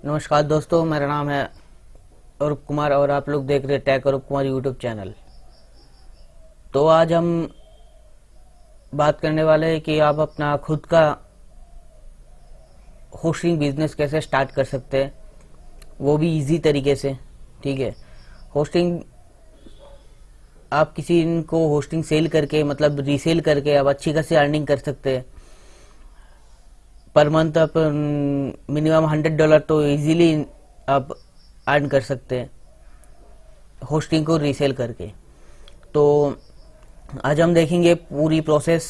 नमस्कार दोस्तों, मेरा नाम है अरूप कुमार और आप लोग देख रहे हैं टेक अरूप कुमार यूट्यूब चैनल। तो आज हम बात करने वाले हैं कि आप अपना खुद का होस्टिंग बिजनेस कैसे स्टार्ट कर सकते हैं, वो भी इजी तरीके से। ठीक है, होस्टिंग आप किसी को होस्टिंग सेल करके मतलब रीसेल करके आप अच्छी खासी अर्निंग कर सकते हैं। पर मंथ आप मिनिमम $100 तो इजीली आप अर्न कर सकते हैं होस्टिंग को रीसेल करके। तो आज हम देखेंगे पूरी प्रोसेस,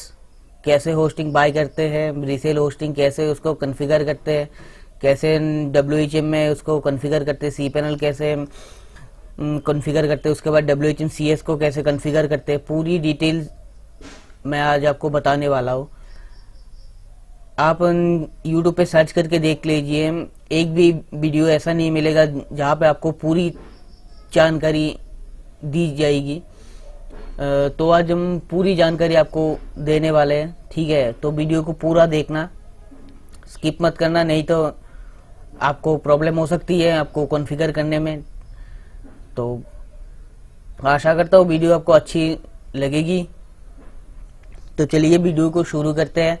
कैसे होस्टिंग बाय करते हैं, रीसेल होस्टिंग कैसे उसको कॉन्फ़िगर करते हैं, कैसे WHM में उसको कॉन्फ़िगर करते हैं, cPanel कैसे कॉन्फ़िगर करते हैं, उसके बाद WHM CS को कैसे कॉन्फ़िगर करते हैं, पूरी डिटेल मैं आज आपको बताने वाला हूँ। आप YouTube पे सर्च करके देख लीजिए, एक भी वीडियो ऐसा नहीं मिलेगा जहाँ पे आपको पूरी जानकारी दी जाएगी। तो आज हम पूरी जानकारी आपको देने वाले हैं। ठीक है, तो वीडियो को पूरा देखना, स्किप मत करना, नहीं तो आपको प्रॉब्लम हो सकती है आपको कॉन्फ़िगर करने में। तो आशा करता हूँ वीडियो आपको अच्छी लगेगी। तो चलिए वीडियो को शुरू करते हैं।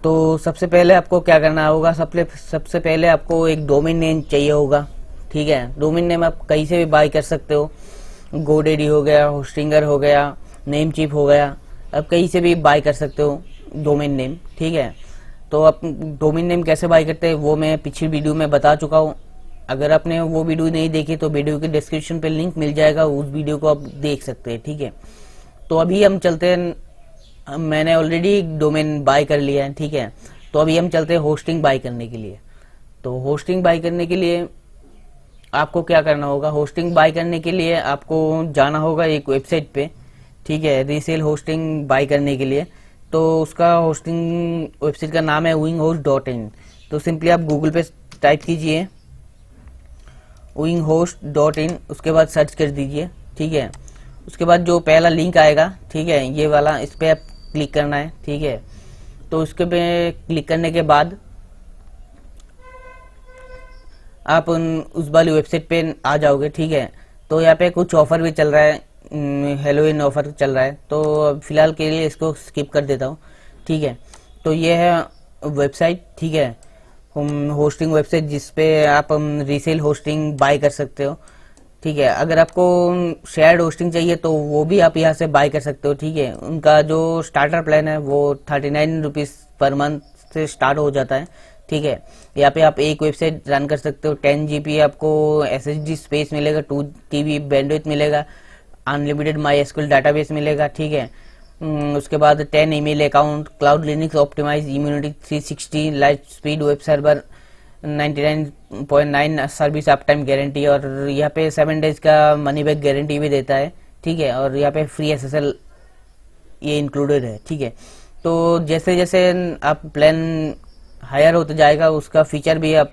तो सबसे पहले आपको क्या करना होगा, सबसे पहले आपको एक डोमेन नेम चाहिए होगा। ठीक है, डोमेन नेम आप कहीं से भी बाय कर सकते हो, गोडेडी हो गया, होस्टिंगर हो गया, नेमचीप हो गया, आप कहीं से भी बाय कर सकते हो डोमेन नेम। ठीक है, तो आप डोमेन नेम कैसे बाय करते हैं वो मैं पिछली वीडियो में बता चुका हूँ। अगर आपने वो वीडियो नहीं देखी तो वीडियो के डिस्क्रिप्शन पे लिंक मिल जाएगा, उस वीडियो को आप देख सकते हैं। ठीक है, तो अभी हम चलते हैं, मैंने ऑलरेडी डोमेन बाय कर लिया है। ठीक है, तो अभी हम चलते हैं होस्टिंग बाय करने के लिए। तो होस्टिंग बाय करने के लिए आपको क्या करना होगा, होस्टिंग बाय करने के लिए आपको जाना होगा एक वेबसाइट पे। ठीक है, रीसेल होस्टिंग बाय करने के लिए। तो उसका होस्टिंग वेबसाइट का नाम है winghost.in। तो सिंपली आप गूगल पे टाइप कीजिए winghost.in, उसके बाद सर्च कर दीजिए। ठीक है, उसके बाद जो पहला लिंक आएगा, ठीक है, ये वाला, इस पे आप क्लिक करना है। ठीक है, तो उसके पे क्लिक करने के बाद आप उस वाली वेबसाइट पे आ जाओगे। ठीक है, तो यहाँ पे कुछ ऑफर भी चल रहा है, हेलोइन ऑफर चल रहा है, तो फिलहाल के लिए इसको स्किप कर देता हूँ। ठीक है, तो ये है वेबसाइट। ठीक है, होस्टिंग वेबसाइट जिसपे आप रीसेल होस्टिंग बाय कर सकते हो। ठीक है, अगर आपको शेयर्ड होस्टिंग चाहिए तो वो भी आप यहाँ से बाय कर सकते हो। ठीक है, उनका जो स्टार्टर प्लान है वो 39 रुपीज़ पर मंथ से स्टार्ट हो जाता है। ठीक है, यहाँ पे आप एक वेबसाइट रन कर सकते हो। 10 GB आपको SSD स्पेस मिलेगा, 2 TB बैंडविड्थ मिलेगा, अनलिमिटेड MySQL डाटाबेस मिलेगा। ठीक है, उसके बाद 10 email account, cloud Linux optimise, immunity 360, light speed web server, 99.9 service up time guarantee, और यहाँ पे 7 डेज का मनी बैक गारंटी भी देता है। ठीक है, और यहाँ पे फ्री SSL ये इंक्लूडेड है। ठीक है, तो जैसे जैसे आप प्लान हायर होते जाएगा उसका फीचर भी आप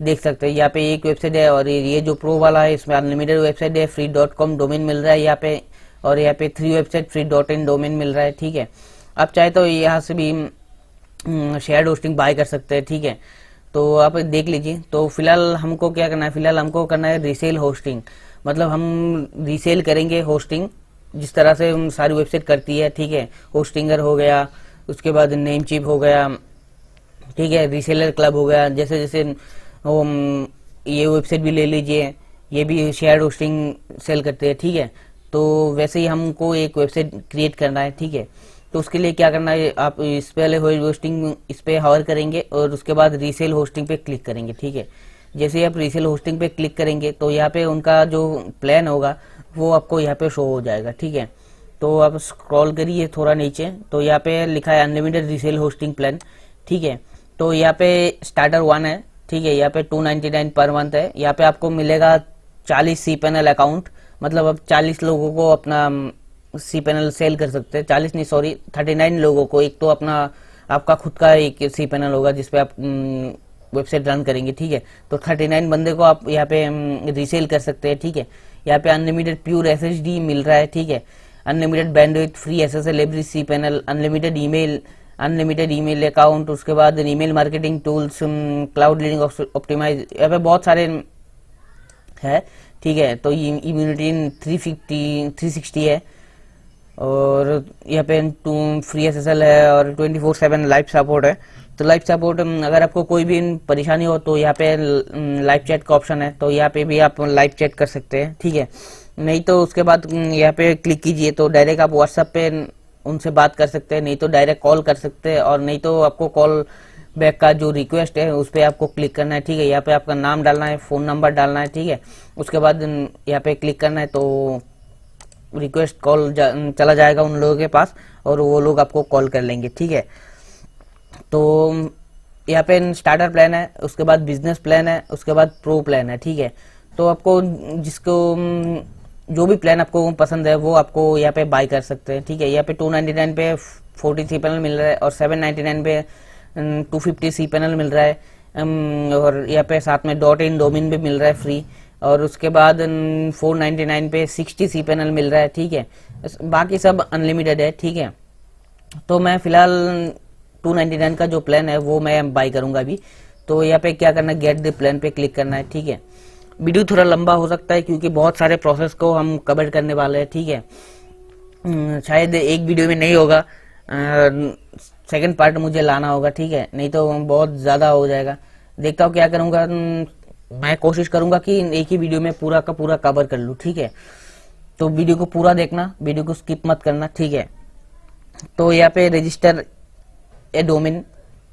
देख सकते हैं। यहाँ पे एक वेबसाइट है और ये जो प्रो वाला है इसमें अनलिमिटेड वेबसाइट है, free.com डोमेन मिल रहा है यहाँ पे, और यहाँ पे 3 वेबसाइट free.in डोमेन मिल रहा है। ठीक है, आप चाहे तो यहाँ से भी शेयर होस्टिंग बाय कर सकते हैं। ठीक है, तो आप देख लीजिए। तो फिलहाल हमको क्या करना है, फिलहाल हमको करना है रीसेल होस्टिंग, मतलब हम रीसेल करेंगे होस्टिंग जिस तरह से सारी वेबसाइट करती है। ठीक है, होस्टिंगर हो गया, उसके बाद नेमचीप हो गया, ठीक है, रीसेलर क्लब हो गया, जैसे जैसे ये वेबसाइट भी ले लीजिए, ये भी शेयर होस्टिंग सेल करते हैं। ठीक है, तो वैसे ही हमको एक वेबसाइट क्रिएट करना है। ठीक है, तो उसके लिए क्या करना है, आप इस पहले होस्टिंग इस पे हावर करेंगे और उसके बाद रीसेल होस्टिंग पे क्लिक करेंगे। ठीक है, जैसे ही आप रीसेल होस्टिंग पे क्लिक करेंगे तो यहाँ पे उनका जो प्लान होगा वो आपको यहाँ पे शो हो जाएगा। ठीक है, तो आप स्क्रॉल करिए थोड़ा नीचे, तो यहाँ पे लिखा है अनलिमिटेड रीसेल होस्टिंग प्लान। ठीक है, तो यहाँ पे स्टार्टर 1 है। ठीक है, यहाँ पे 299 पर मंथ है। यहाँ पे आपको मिलेगा 40 cPanel अकाउंट, मतलब अब 40 लोगों को अपना cPanel सेल कर सकते हैं। 40 नहीं, सॉरी, 39 लोगों को। एक तो अपना आपका खुद का एक cPanel होगा जिसपे आप वेबसाइट रन करेंगे। ठीक है, तो 39 बंदे को आप यहाँ पे रीसेल कर सकते हैं। ठीक है, यहाँ पे अनलिमिटेड प्योर SSD मिल रहा है। ठीक है, unlimited bandwidth, free SSL every cPanel, unlimited email, unlimited email account, उसके बाद email marketing tools, cloud leading optimise, यहाँ पे बहुत सारे है। ठीक है, तो इम्यूनिटी 360 है, और यहाँ पे फ्री एसएसएल है, और 24/7 लाइव सपोर्ट है। तो लाइव सपोर्ट, अगर आपको कोई भी परेशानी हो तो यहाँ पे लाइव चैट का ऑप्शन है, तो यहाँ पे भी आप लाइव चैट कर सकते हैं। ठीक है, नहीं तो उसके बाद यहाँ पे क्लिक कीजिए तो डायरेक्ट आप व्हाट्सएप पे उनसे बात कर सकते हैं, नहीं तो डायरेक्ट कॉल कर सकते हैं, और नहीं तो आपको कॉल बैक का जो रिक्वेस्ट है उस पर आपको क्लिक करना है। ठीक है, यहाँ पे आपका नाम डालना है, फ़ोन नंबर डालना है। ठीक है, उसके बाद यहाँ पे क्लिक करना है तो रिक्वेस्ट कॉल चला जाएगा उन लोगों के पास, और वो लोग आपको कॉल कर लेंगे। ठीक है, तो यहाँ पे स्टार्टर प्लान है, उसके बाद बिजनेस प्लान है, उसके बाद प्रो प्लान है। ठीक है, तो आपको जिसको जो भी प्लान आपको पसंद है वो आपको यहाँ पे बाय कर सकते हैं। ठीक है, यहाँ पे 299 पे 43 पैनल मिल रहा है, और 799 पे 250 सी पैनल मिल रहा है, और यहाँ पे साथ में डॉट इन डोमेन भी मिल रहा है फ्री, और उसके बाद 499 पे 60 सी पैनल मिल रहा है। ठीक है, बाकी सब अनलिमिटेड है। ठीक है, तो मैं फिलहाल 299 का जो प्लान है वो मैं बाय करूंगा अभी। तो यहाँ पे क्या करना है, गेट द प्लान पे क्लिक करना है। ठीक है, वीडियो थोड़ा लंबा हो सकता है क्योंकि बहुत सारे प्रोसेस को हम कवर करने वाले हैं। ठीक है, शायद एक वीडियो में नहीं होगा, सेकंड पार्ट मुझे लाना होगा। ठीक है, नहीं तो बहुत ज़्यादा हो जाएगा। देखता हूँ क्या करूँगा, मैं कोशिश करूँगा कि एक ही वीडियो में पूरा का पूरा कवर कर लूँ। ठीक है, तो वीडियो को पूरा देखना, वीडियो को स्किप मत करना। ठीक है, तो यहाँ पे register A domain,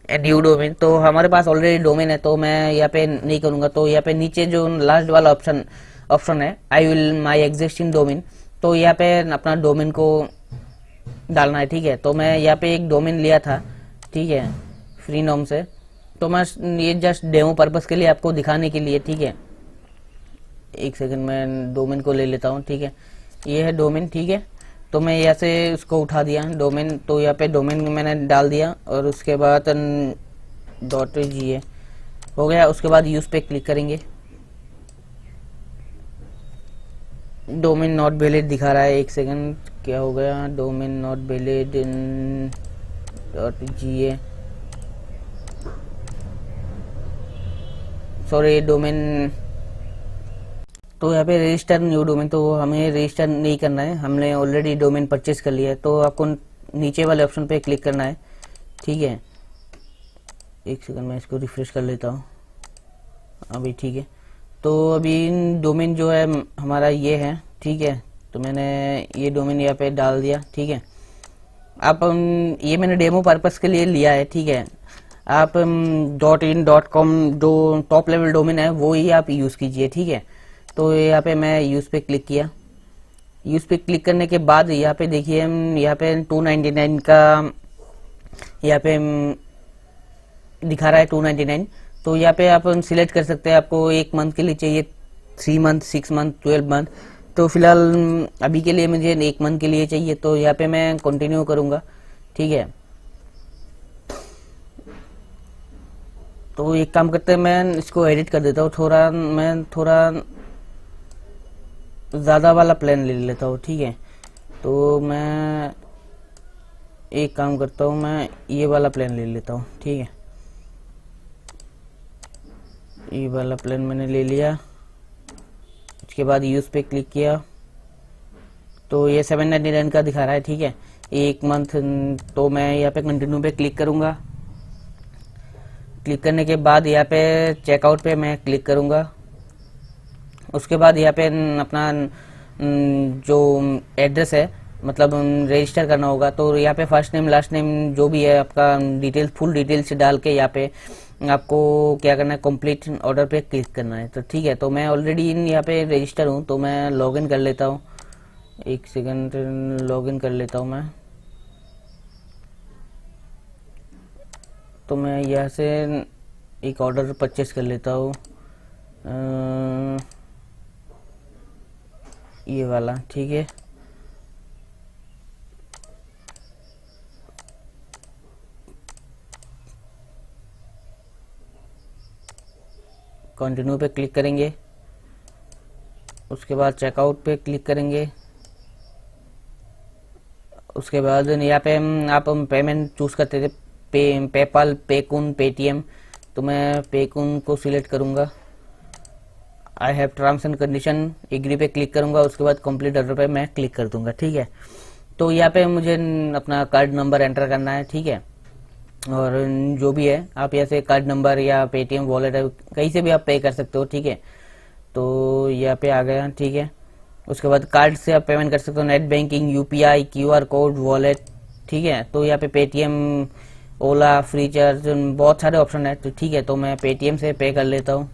a new domain, तो हमारे पास ऑलरेडी डोमेन है तो मैं यहाँ पे नहीं करूँगा। तो यहाँ पे नीचे जो लास्ट वाला ऑप्शन है, I will my existing domain, तो यहाँ पे अपना डोमेन को डालना है। ठीक है, तो मैं यहाँ पे एक डोमेन लिया था। ठीक है, फ्री नॉम से, तो मैं ये जस्ट डेमो पर्पस के लिए आपको दिखाने के लिए। ठीक है, एक सेकंड मैं डोमेन को ले लेता हूँ। ठीक है, ये है डोमेन। ठीक है, तो मैं यहाँ से उसको उठा दिया डोमेन, तो यहाँ पे डोमेन मैंने डाल दिया, और उसके बाद .ga हो गया। उसके बाद यूज पे क्लिक करेंगे, डोमेन नॉट वैलिड दिखा रहा है। एक सेकंड, क्या हो गया, domain not valid in .ga, sorry domain. तो यहाँ पे रजिस्टर न्यू डोमेन, तो हमें रजिस्टर नहीं करना है, हमने ऑलरेडी डोमेन परचेज कर लिया है। तो आपको नीचे वाले ऑप्शन पे क्लिक करना है। ठीक है, एक सेकंड मैं इसको रिफ्रेश कर लेता हूँ अभी। ठीक है, तो अभी डोमेन जो है हमारा ये है। ठीक है, तो मैंने ये डोमेन यहाँ पे डाल दिया। ठीक है, आप ये मैंने डेमो पर्पस के लिए लिया है। ठीक है, आप .in.com जो टॉप लेवल डोमेन है वो ही आप यूज़ कीजिए। ठीक है, तो यहाँ पे मैं यूज़ पे क्लिक किया। यूज़ पे क्लिक करने के बाद यहाँ पे देखिए, यहाँ पे 299 का यहाँ पे दिखा रहा है 299। तो यहाँ पे आप सिलेक्ट कर सकते हैं, आपको 1 मंथ के लिए चाहिए, 3 मंथ, 6 मंथ, 12 मंथ। तो फिलहाल अभी के लिए मुझे 1 मंथ के लिए चाहिए, तो यहाँ पे मैं कंटिन्यू करूँगा। ठीक है, तो एक काम करते हैं, मैं इसको एडिट कर देता हूँ थोड़ा, मैं थोड़ा ज़्यादा वाला प्लान ले लेता हूँ। ठीक है, तो मैं एक काम करता हूँ, मैं ये वाला प्लान ले लेता हूँ। ठीक है, ये वाला प्लान मैंने ले लिया। उसके बाद यूज़ पे क्लिक किया, तो ये 799 का दिखा रहा है। ठीक है, 1 मंथ, तो मैं यहाँ पे कंटिन्यू पे क्लिक करूँगा। क्लिक करने के बाद यहाँ पे चेकआउट पे मैं क्लिक करूँगा। उसके बाद यहाँ पे अपना जो एड्रेस है, मतलब रजिस्टर करना होगा, तो यहाँ पे फर्स्ट नेम लास्ट नेम जो भी है आपका डिटेल्स, फुल डिटेल्स डाल के यहाँ पे आपको क्या करना है, कंप्लीट ऑर्डर पे क्लिक करना है। तो ठीक है, तो मैं ऑलरेडी यहाँ पे रजिस्टर हूँ, तो मैं लॉगिन कर लेता हूँ। एक सेकंड, लॉगिन कर लेता हूँ मैं। तो मैं यहाँ से एक ऑर्डर परचेस कर लेता हूँ, ये वाला। ठीक है, कंटिन्यू पे क्लिक करेंगे। उसके बाद चेकआउट पे क्लिक करेंगे। उसके बाद यहाँ पे आप पेमेंट चूज करते थे, पेपाल, पेकून, पेटीएम। तो मैं पेकून को सिलेक्ट करूंगा। I have terms and condition, agree पे क्लिक करूंगा। उसके बाद कंप्लीट ऑर्डर पे मैं क्लिक कर दूंगा। ठीक है, तो यहाँ पे मुझे अपना कार्ड नंबर एंटर करना है। ठीक है, और जो भी है आप यहाँ से कार्ड नंबर या पेटीएम वॉलेट है कहीं से भी आप पे कर सकते हो। ठीक है, तो यहाँ पे आ गया। ठीक है, उसके बाद कार्ड से आप पेमेंट कर सकते हो, net banking, UPI, QR code, wallet. ठीक है, तो यहाँ पे पेटीएम, ओला, फ्रीचार्ज, बहुत सारे ऑप्शन है। तो ठीक है, तो मैं पेटीएम से पे कर लेता हूँ।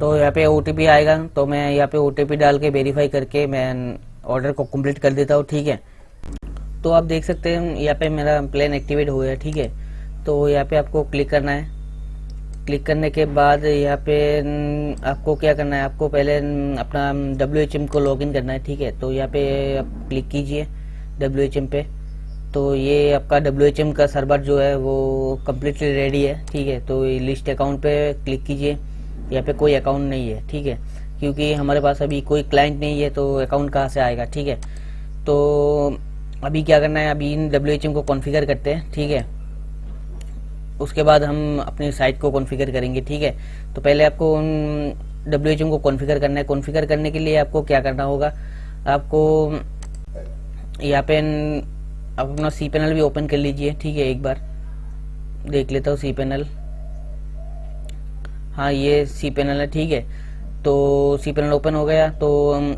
तो यहाँ पे ओटीपी आएगा, तो मैं यहाँ पे ओटीपी डाल के वेरीफाई करके मैं ऑर्डर को कंप्लीट कर देता हूँ। ठीक है, तो आप देख सकते हैं यहाँ पे मेरा प्लान एक्टिवेट हो गया। ठीक है, तो यहाँ पे आपको क्लिक करना है। क्लिक करने के बाद यहाँ पे आपको क्या करना है, आपको पहले अपना WHM को लॉगिन करना है। ठीक है, तो यहाँ पे आप क्लिक कीजिए WHM पे। तो ये आपका WHM का सर्वर जो है वो कम्प्लीटली रेडी है। ठीक है, तो ये लिस्ट अकाउंट पे क्लिक कीजिए। यहाँ पे कोई अकाउंट नहीं है। ठीक है, क्योंकि हमारे पास अभी कोई क्लाइंट नहीं है, तो अकाउंट कहाँ से आएगा। ठीक है, तो अभी क्या करना है, अभी इन WHM को कॉन्फ़िगर करते हैं। ठीक है, उसके बाद हम अपनी साइट को कॉन्फ़िगर करेंगे। ठीक है, तो पहले आपको WHM को कॉन्फ़िगर करना है। कॉन्फ़िगर करने के लिए आपको क्या करना होगा, आपको यहाँ पे आप अपना cPanel भी ओपन कर लीजिए। ठीक है, एक बार देख लेता हूँ cPanel। हाँ, ये cPanel है। ठीक है, तो cPanel ओपन हो गया। तो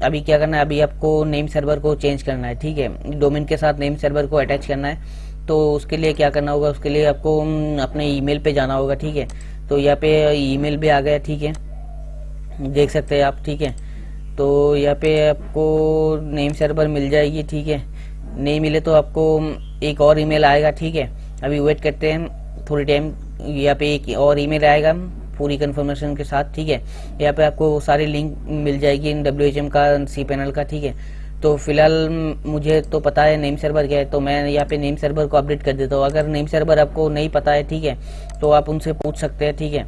अभी क्या करना है, अभी आपको नेम सर्वर को चेंज करना है। ठीक है, डोमेन के साथ नेम सर्वर को अटैच करना है। तो उसके लिए क्या करना होगा, उसके लिए आपको अपने ईमेल पे जाना होगा। ठीक है, तो यहाँ पे ईमेल भी आ गया। ठीक है, देख सकते हैं आप। ठीक है, तो यहाँ पे आपको नेम सर्वर मिल जाएगी। ठीक है, नहीं मिले तो आपको एक और ईमेल आएगा। ठीक है, अभी वेट करते हैं थोड़ी टाइम, यहाँ पे एक और ईमेल आएगा पूरी कंफर्मेशन के साथ। ठीक है, यहाँ पे आपको सारी लिंक मिल जाएगी इन WHM का, cPanel का। ठीक है, तो फिलहाल मुझे तो पता है नेम सर्वर क्या है, तो मैं यहाँ पे नेम सर्वर को अपडेट कर देता हूँ। अगर नेम सर्वर आपको नहीं पता है, ठीक है, तो आप उनसे पूछ सकते हैं। ठीक है,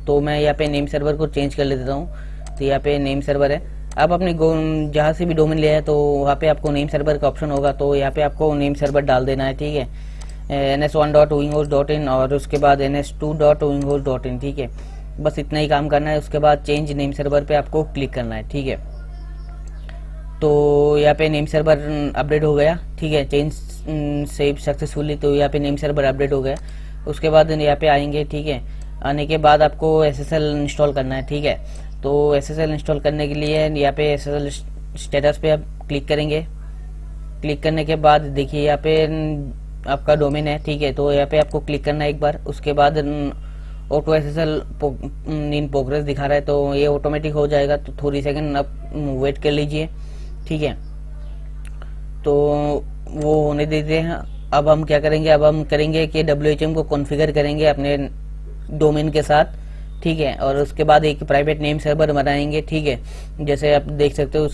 तो मैं यहाँ पे नेम सर्वर को चेंज कर लेता हूँ। तो यहाँ पे नेम सर्वर है। आप अपने जहाँ से भी डोमेन लिया है तो वहाँ पे आपको नेम सर्वर का ऑप्शन होगा, तो यहाँ पे आपको नेम सर्वर डाल देना है। ठीक है, ns1.winghost.in और उसके बाद ns2.winghost.in। ठीक है, बस इतना ही काम करना है। उसके बाद चेंज नेम सर्वर पे आपको क्लिक करना है। ठीक है, तो यहाँ पे नेम सर्वर अपडेट हो गया। ठीक है, चेंज सेव सक्सेसफुली, तो यहाँ पे नेम सर्वर अपडेट हो गया। उसके बाद यहाँ पे आएंगे। ठीक है, आने के बाद आपको SSL इंस्टॉल करना है। ठीक है, तो SSL इंस्टॉल करने के लिए यहाँ पे SSL स्टेटस पे आप क्लिक करेंगे। क्लिक करने के बाद देखिए यहाँ पे आपका डोमेन है। ठीक है, तो यहाँ पे आपको क्लिक करना है एक बार। उसके बाद ऑटो SSL इन प्रोग्रेस दिखा रहा है, तो ये ऑटोमेटिक हो जाएगा। तो थोड़ी सेकंड आप वेट कर लीजिए। ठीक है, तो वो होने देते हैं। अब हम क्या करेंगे, अब हम करेंगे कि WHM को कॉन्फ़िगर करेंगे अपने डोमेन के साथ। ठीक है, और उसके बाद एक प्राइवेट नेम सर्वर बनाएंगे। ठीक है, जैसे आप देख सकते हो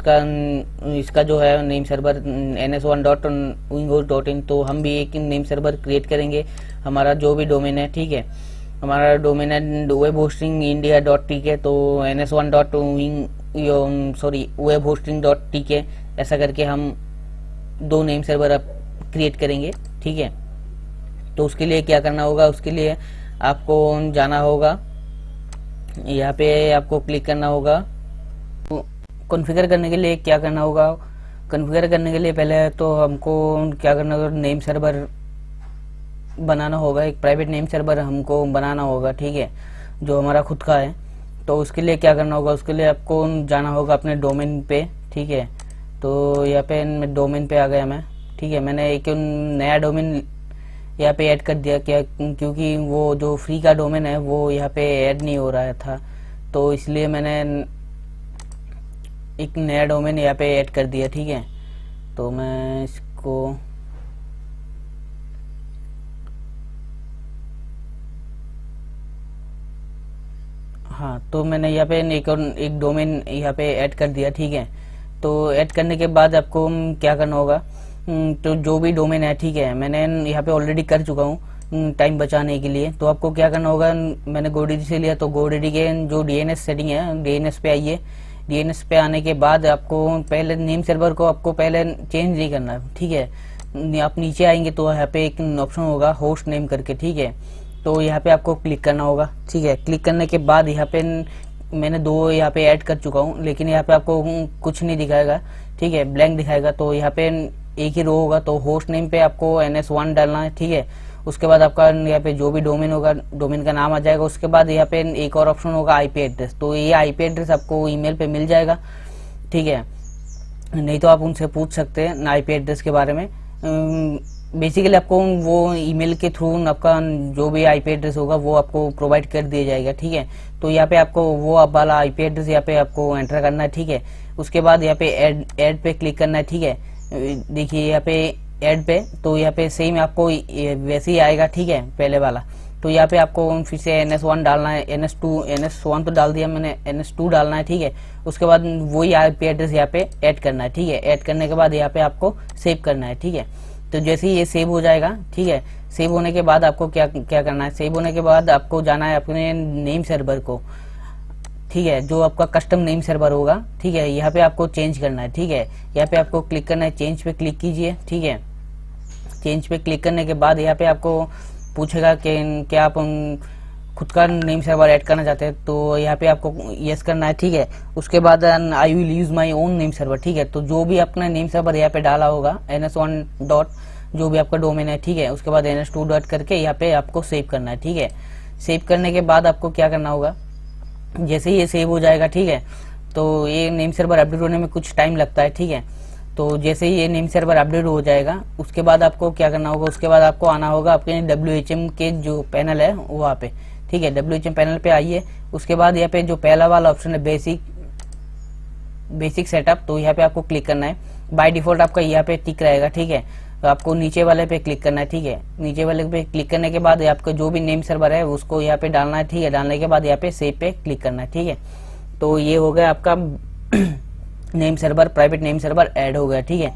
इसका जो है नेम सर्वर ns1.winghost.in, तो हम भी एक नेम सर्वर क्रिएट करेंगे हमारा जो भी डोमेन है। ठीक है, हमारा डोमेन है webhostingindia.tk, तो webhosting.tk ऐसा करके हम 2 नेम सर्वर अब क्रिएट करेंगे। ठीक है, तो उसके लिए क्या करना होगा, उसके लिए आपको जाना होगा, यहाँ पे आपको क्लिक करना होगा। कॉन्फ़िगर करने के लिए क्या करना होगा, कॉन्फ़िगर करने के लिए पहले तो हमको क्या करना होगा, नेम सर्वर बनाना होगा। एक प्राइवेट नेम सर्वर हमको बनाना होगा। ठीक है, जो हमारा खुद का है। तो उसके लिए क्या करना होगा, उसके लिए आपको जाना होगा अपने डोमेन पे। ठीक है, तो यहाँ पे डोमेन पे आ गया मैं। ठीक है, मैंने एक नया डोमेन यहाँ पे ऐड कर दिया, क्या क्योंकि वो जो फ्री का डोमेन है वो यहाँ पे ऐड नहीं हो रहा था, तो इसलिए मैंने एक नया डोमेन यहाँ पे ऐड कर दिया। ठीक है, तो मैं इसको हाँ, तो मैंने यहाँ पे एक डोमेन यहाँ पे ऐड कर दिया। ठीक है, तो ऐड करने के बाद आपको क्या करना होगा, तो जो भी डोमेन है, ठीक है, मैंने यहाँ पे ऑलरेडी कर चुका हूँ टाइम बचाने के लिए। तो आपको क्या करना होगा, मैंने GoDaddy से लिया, तो GoDaddy के जो DNS सेटिंग है, DNS पे आइए। डीएनएस पे आने के बाद आपको पहले नेम सर्वर को आपको पहले चेंज नहीं करना है, ठीक है। आप नीचे आएंगे तो यहाँ पे एक ऑप्शन होगा होस्ट नेम करके, ठीक है। तो यहाँ पे आपको क्लिक करना होगा, ठीक है। क्लिक करने के बाद यहाँ पे मैंने 2 यहाँ पे ऐड कर चुका हूँ, लेकिन यहाँ पे आपको कुछ नहीं दिखाएगा, ठीक है, ब्लैंक दिखाएगा। तो यहाँ पे एक ही रो होगा, तो होस्ट नेम पे आपको NS1 डालना है, ठीक है। उसके बाद आपका यहाँ पे जो भी डोमेन होगा, डोमेन का नाम आ जाएगा। उसके बाद यहाँ पे एक और ऑप्शन होगा आईपी एड्रेस, तो ये आईपी एड्रेस आपको ईमेल पे मिल जाएगा, ठीक है। नहीं तो आप उनसे पूछ सकते हैं आईपी एड्रेस के बारे में। बेसिकली आपको वो ईमेल के थ्रू आपका जो भी आईपी एड्रेस होगा वो आपको प्रोवाइड कर दिया जाएगा, ठीक है। तो यहाँ पे आपको वो आप वाला आईपी एड्रेस यहाँ पे आपको एंटर करना है, ठीक है। उसके बाद यहाँ पे ऐड पे क्लिक करना है, ठीक है। देखिए यहाँ पे ऐड पे, तो यहाँ पे सेम आपको वैसे ही आएगा, ठीक है, पहले वाला। तो यहाँ पे आपको फिर से NS1 डालना है, NS1 तो डाल दिया मैंने, NS2 डालना है, ठीक है। उसके बाद वही आईपी एड्रेस यहाँ पे ऐड करना है, ठीक है। ऐड करने के बाद यहाँ पे आपको सेव करना है, ठीक है। तो जैसे ही ये सेव हो जाएगा, ठीक है, सेव होने के बाद आपको क्या क्या करना है, सेव होने के बाद आपको जाना है अपने नेम सर्वर को, ठीक है, जो आपका कस्टम नेम सर्वर होगा, ठीक है। यहाँ पे आपको चेंज करना है, ठीक है। यहाँ पे आपको क्लिक करना है, चेंज पे क्लिक कीजिए, ठीक है। चेंज पे क्लिक करने के बाद यहाँ पे आपको पूछेगा कि क्या आप खुद का नेम सर्वर ऐड करना चाहते हैं, तो यहाँ पे आपको यस करना है, ठीक है। उसके बाद I will use my own name server, ठीक है। तो जो भी अपना नेम सर्वर यहाँ पे डाला होगा NS1 डॉट जो भी आपका डोमेन है, ठीक है। उसके बाद NS2 डॉट करके यहाँ पे आपको सेव करना है, ठीक है। सेव करने के बाद आपको क्या करना होगा, जैसे ही ये सेव हो जाएगा, ठीक है, तो ये नेम सर्वर अपडेट होने में कुछ टाइम लगता है, ठीक है। तो जैसे ही ये नेम सर्वर अपडेट हो जाएगा, उसके बाद आपको क्या करना होगा, उसके बाद आपको आना होगा आपके WHM के जो पैनल है वहाँ पे, ठीक है। WHM पैनल पे आइए। उसके बाद यहाँ पे जो पहला वाला ऑप्शन है बेसिक सेटअप, तो यहाँ पे आपको क्लिक करना है। बाय डिफॉल्ट आपका यहाँ पे टिक रहेगा, ठीक है। तो आपको नीचे वाले पे क्लिक करना है, ठीक है। नीचे वाले पे क्लिक करने के बाद आपका जो भी नेम सर्वर है उसको यहाँ पे डालना है, ठीक है। डालने के बाद यहाँ पे सेव पे क्लिक करना है, ठीक है। तो ये हो गया आपका name server, private name server add हो गया, ठीक है।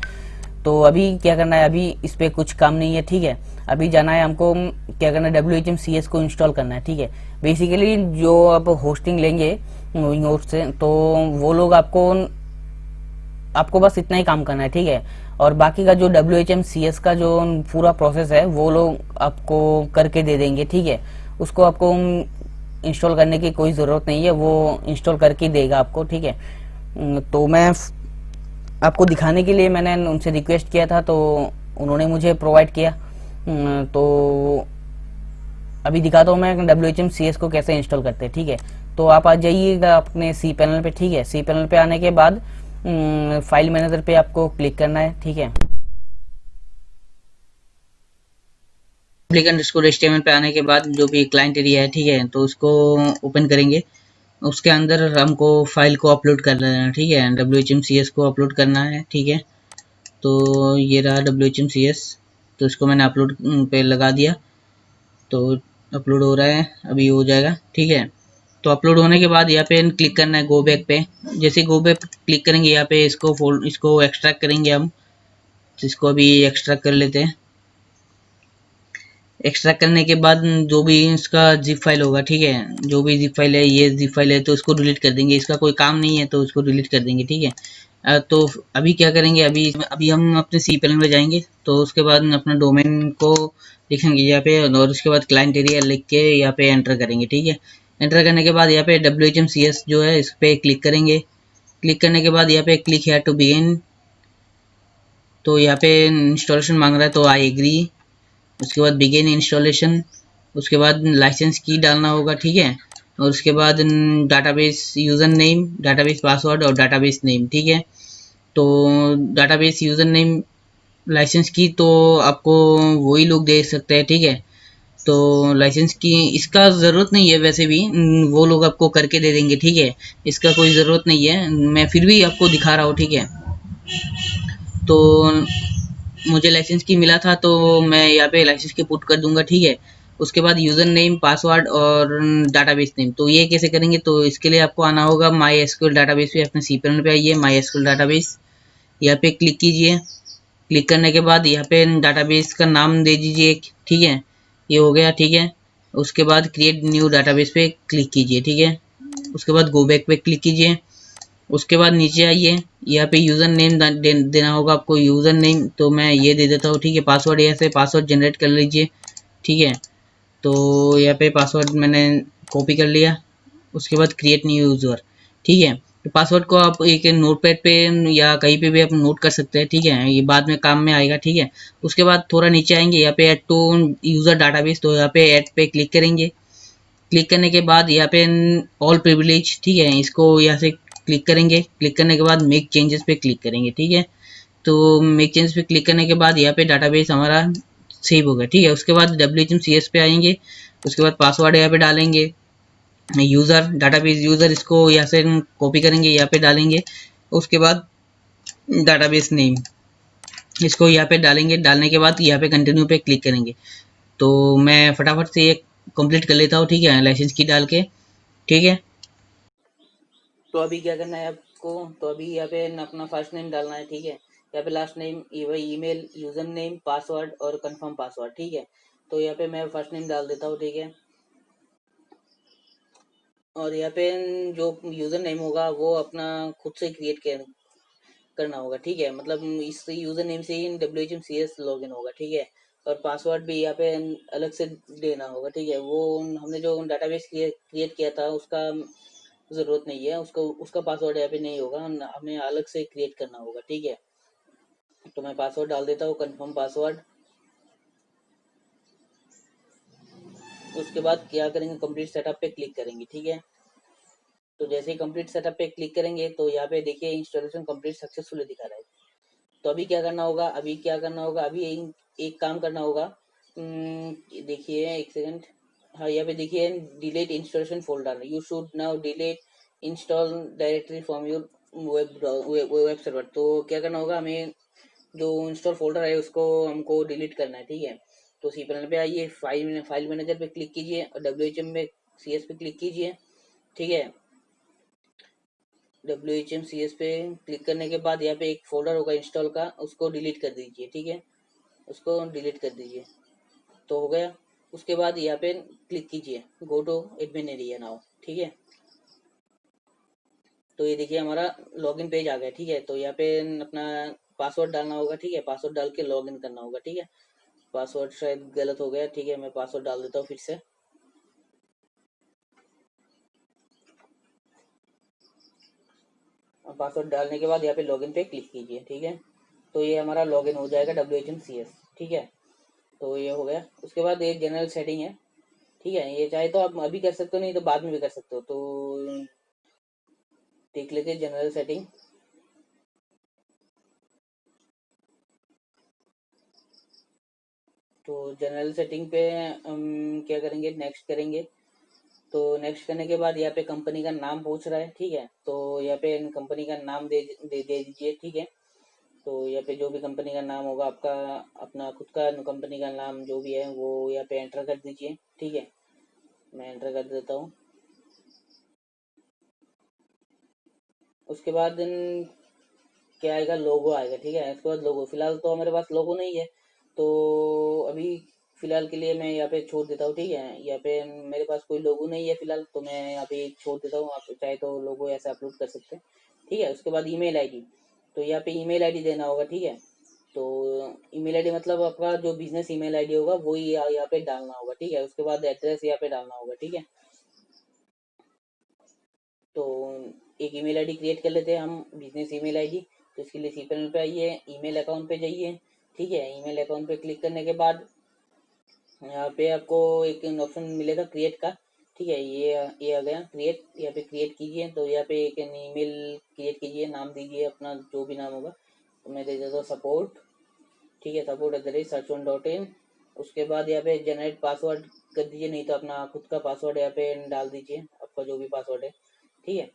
तो अभी क्या करना है, अभी इस पे कुछ काम नहीं है, ठीक है। अभी जाना है हमको, क्या करना है, WHM CS को इंस्टॉल करना है, ठीक है। बेसिकली जो आप होस्टिंग लेंगे विंगहोस्ट से, तो वो लोग आपको बस इतना ही काम करना है, ठीक है। और बाकी का जो WHM CS का जो पूरा प्रोसेस है वो लोग आपको करके दे देंगे, ठीक है। उसको आपको इंस्टॉल करने की कोई ज़रूरत नहीं है, वो इंस्टॉल करके देगा आपको, ठीक है। तो मैं आपको दिखाने के लिए मैंने उनसे रिक्वेस्ट किया था, तो उन्होंने मुझे प्रोवाइड किया। तो अभी दिखाता हूँ मैं WHM CS को कैसे इंस्टॉल करते हैं, ठीक है। तो आप आ जाइएगा अपने सी पैनल पे, ठीक है। सी पैनल पे आने के बाद फाइल मैनेजर पे आपको क्लिक करना है, ठीक है। HTML पे आने के बाद जो भी क्लाइंट एरिया है, ठीक है, तो उसको ओपन करेंगे। उसके अंदर हमको फाइल को अपलोड करना है, ठीक है। WHM CS को अपलोड करना है, ठीक है। तो ये रहा WHM CS, तो इसको मैंने अपलोड पे लगा दिया। तो अपलोड हो रहा है, अभी हो जाएगा, ठीक है। तो अपलोड होने के बाद यहाँ पे क्लिक करना है गो बैक पे। जैसे गो बैक क्लिक करेंगे, यहाँ पे इसको एक्सट्रैक्ट करेंगे हम। इसको अभी एक्सट्रैक्ट कर लेते हैं। एक्सट्रैक्ट करने के बाद जो भी इसका जिप फाइल होगा, ठीक है, जो भी जिप फाइल है, ये जिप फाइल है, तो इसको डिलीट कर देंगे। इसका कोई काम नहीं है तो इसको डिलीट कर देंगे, ठीक है। तो अभी क्या करेंगे, अभी हम अपने सी पैनल में जाएंगे। तो उसके बाद अपना डोमेन को लिखेंगे यहाँ पे, और उसके बाद क्लाइंट एरिया लिख के यहाँ पे एंटर करेंगे, ठीक है। एंटर करने के बाद यहाँ पे WHM CS जो है इस पर क्लिक करेंगे। क्लिक करने के बाद यहाँ पे क्लिक हेयर टू बिगिन, तो यहाँ पे इंस्टॉलेशन मांग रहा है, तो आई एग्री। उसके बाद बिगिन इंस्टॉलेशन, उसके बाद लाइसेंस की डालना होगा, ठीक है। और उसके बाद database user name, database password और डाटाबेस नेम, ठीक है। तो डाटाबेस यूज़र नेम, लाइसेंस की तो आपको वही लोग दे सकते हैं, ठीक है। तो लाइसेंस की इसका ज़रूरत नहीं है, वैसे भी वो लोग आपको करके दे देंगे, ठीक है। इसका कोई ज़रूरत नहीं है, मैं फिर भी आपको दिखा रहा हूँ, ठीक है। तो मुझे लाइसेंस की मिला था, तो मैं यहाँ पे लाइसेंस की पुट कर दूंगा, ठीक है। उसके बाद यूज़र नेम, पासवर्ड और डाटाबेस नेम, तो ये कैसे करेंगे, तो इसके लिए आपको आना होगा MySQL डाटाबेस पे। अपने सी पैनल पे आइए, MySQL डाटाबेस, यहाँ पे क्लिक कीजिए। क्लिक करने के बाद यहाँ पे डाटाबेस का नाम दे दीजिए, ठीक है। ये हो गया, ठीक है। उसके बाद क्रिएट न्यू डाटाबेस पे क्लिक कीजिए, ठीक है। उसके बाद गो बैक पे क्लिक कीजिए। उसके बाद नीचे आइए, यहाँ पे यूज़र नेम देना होगा आपको, यूज़र नेम तो मैं ये दे देता हूँ, ठीक है। पासवर्ड यहाँ से पासवर्ड जनरेट कर लीजिए, ठीक है। तो यहाँ पे पासवर्ड मैंने कॉपी कर लिया। उसके बाद क्रिएट न्यू यूज़र, ठीक है। तो पासवर्ड को आप एक नोटपैड पे या कहीं पे भी आप नोट कर सकते हैं, ठीक है, ये बाद में काम में आएगा, ठीक है। उसके बाद थोड़ा नीचे आएंगे, यहाँ पे ऐड टू यूज़र डाटाबेस, तो यहाँ पे ऐड पे क्लिक करेंगे। क्लिक करने के बाद यहाँ पे ऑल प्रिविलेज, ठीक है, इसको यहाँ से क्लिक करेंगे। क्लिक करने के बाद मेक चेंजेस पे क्लिक करेंगे, ठीक है। तो मेक चेंजेस पे क्लिक करने के बाद यहाँ पे डाटाबेस हमारा सेव हो गया, ठीक है। उसके बाद WHMCS पे आएंगे। उसके बाद पासवर्ड यहाँ पे डालेंगे, यूज़र डाटाबेस यूज़र, इसको यहाँ से कॉपी करेंगे, यहाँ पे डालेंगे। उसके बाद डाटाबेस नेम, इसको यहाँ पे डालेंगे। डालने के बाद यहाँ पे कंटिन्यू पे क्लिक करेंगे। तो मैं फटाफट से ये कंप्लीट कर लेता हूँ, ठीक है, लाइसेंस की डाल के, ठीक है। तो अभी क्या करना है आपको, तो अभी यहाँ पे अपना फर्स्ट नेम डालना है, ठीक है। यहाँ पे last name, email, user name, password और कंफर्म पासवर्ड, ठीक है। तो यहाँ पे मैं फर्स्ट नेम डाल देता हूँ, ठीक है। और यहाँ पे जो यूजर नेम होगा वो अपना खुद से क्रिएट करना होगा, ठीक है। मतलब इस यूजर नेम से ही WHMCS लॉगिन होगा, ठीक है। और पासवर्ड भी यहाँ पे अलग से देना होगा, ठीक है। वो हमने जो डाटाबेस क्रिएट किया था उसका जरूरत नहीं है, उसको उसका पासवर्ड यहाँ पे नहीं होगा, हमें अलग से क्रिएट करना होगा, ठीक है। तो मैं पासवर्ड डाल देता हूँ, कंफर्म पासवर्ड। उसके बाद क्या करेंगे, कंप्लीट सेटअप पे क्लिक करेंगे, ठीक है। तो जैसे ही कंप्लीट सेटअप पे क्लिक करेंगे तो यहाँ पे देखिए इंस्टॉलेशन कंप्लीट सक्सेसफुली दिखा रहा है। तो अभी क्या करना होगा, अभी एक काम करना होगा। देखिए एक सेकंड। हाँ, यहाँ पे देखिए delete installation folder, you should now delete install directory from your web server. तो क्या करना होगा, हमें जो इंस्टॉल फोल्डर है उसको हमको डिलीट करना है, ठीक है। तो सी पैनल पे आइए, फाइल मैनेजर पे क्लिक कीजिए और WHM में CS पे क्लिक कीजिए, ठीक है। WHMCS पे क्लिक करने के बाद यहाँ पे एक फोल्डर होगा इंस्टॉल का, उसको डिलीट कर दीजिए, ठीक है। उसको डिलीट कर दीजिए, तो हो गया। उसके बाद यहाँ पे क्लिक कीजिए, go to admin area now, ठीक है। तो ये देखिए हमारा लॉगिन पेज आ गया, ठीक है। तो यहाँ पे अपना पासवर्ड डालना होगा, ठीक है। पासवर्ड डाल के लॉगिन करना होगा, ठीक है। पासवर्ड शायद गलत हो गया, ठीक है, मैं पासवर्ड डाल देता हूँ फिर से। पासवर्ड डालने के बाद यहाँ पे लॉगिन पे क्लिक कीजिए, ठीक है। तो ये हमारा लॉगिन हो जाएगा WHMCS, ठीक है। तो ये हो गया। उसके बाद एक जनरल सेटिंग है, ठीक है। ये चाहे तो आप अभी कर सकते हो, नहीं तो बाद में भी कर सकते हो। तो देख लेते हैं जनरल सेटिंग। तो जनरल सेटिंग पे हम क्या करेंगे, नेक्स्ट करेंगे। तो नेक्स्ट करने के बाद यहाँ पे कंपनी का नाम पूछ रहा है, ठीक है। तो यहाँ पे कंपनी का नाम दे दीजिए, ठीक है। तो यहाँ पे जो भी कंपनी का नाम होगा आपका, अपना खुद का कंपनी का नाम जो भी है वो यहाँ पे एंटर कर दीजिए, ठीक है। मैं एंटर कर देता हूँ। उसके बाद क्या आएगा, लोगो आएगा, ठीक है। इसके बाद लोगो, फिलहाल तो हमारे पास लोगो नहीं है, तो अभी फिलहाल के लिए मैं यहाँ पे छोड़ देता हूँ, ठीक है। यहाँ पे मेरे पास कोई लोगो नहीं है फिलहाल, तो मैं यहाँ पे छोड़ देता हूँ। आप चाहे तो लोगो ऐसे अपलोड कर सकते हैं, ठीक है। उसके बाद ईमेल आईडी, तो यहाँ पे ईमेल आईडी देना होगा, ठीक है। तो ईमेल आईडी मतलब आपका जो बिजनेस ईमेल आईडी होगा वो ही यहाँ पे डालना होगा, ठीक है। उसके बाद एड्रेस यहाँ पे डालना होगा, ठीक है। तो एक ईमेल आईडी क्रिएट कर लेते हैं हम, बिजनेस ईमेल आईडी। तो इसके लिए सी पैनल पे आइए, ईमेल अकाउंट पे जाइए, ठीक है। ईमेल अकाउंट पे क्लिक करने के बाद यहाँ पे आपको एक ऑप्शन मिलेगा क्रिएट का, ठीक है। ये आ गया क्रिएट, यहाँ पे क्रिएट कीजिए। तो यहाँ पे एक ईमेल क्रिएट कीजिए, नाम दीजिए अपना जो भी नाम होगा। तो मैं दे देता हूँ सपोर्ट, ठीक है, support@search1.in। उसके बाद यहाँ पे जनरेट पासवर्ड कर दीजिए, नहीं तो अपना खुद का पासवर्ड यहाँ पे डाल दीजिए, आपका जो भी पासवर्ड है, ठीक है।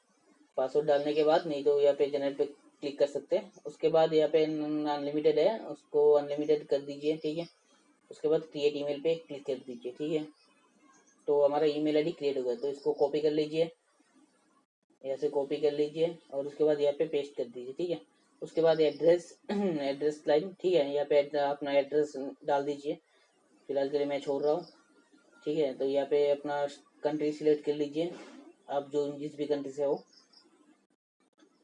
पासवर्ड डालने के बाद, नहीं तो यहाँ पे जनरेट पे क्लिक कर सकते हैं। उसके बाद यहाँ पे अनलिमिटेड है, उसको अनलिमिटेड कर दीजिए, ठीक है। उसके बाद क्रिएट ईमेल पे क्लिक कर दीजिए, ठीक है। तो हमारा ईमेल आईडी क्रिएट हो गया। तो इसको कॉपी कर लीजिए, यहाँ से कॉपी कर लीजिए और उसके बाद यहाँ पे पेस्ट कर दीजिए, ठीक है। उसके बाद एड्रेस एड्रेस लाइन, ठीक है, यहाँ पे अपना एड्रेस डाल दीजिए। फिलहाल के लिए मैं छोड़ रहा हूँ, ठीक है। तो यहाँ पे अपना कंट्री सिलेक्ट कर लीजिए, आप जो जिस भी कंट्री से हो।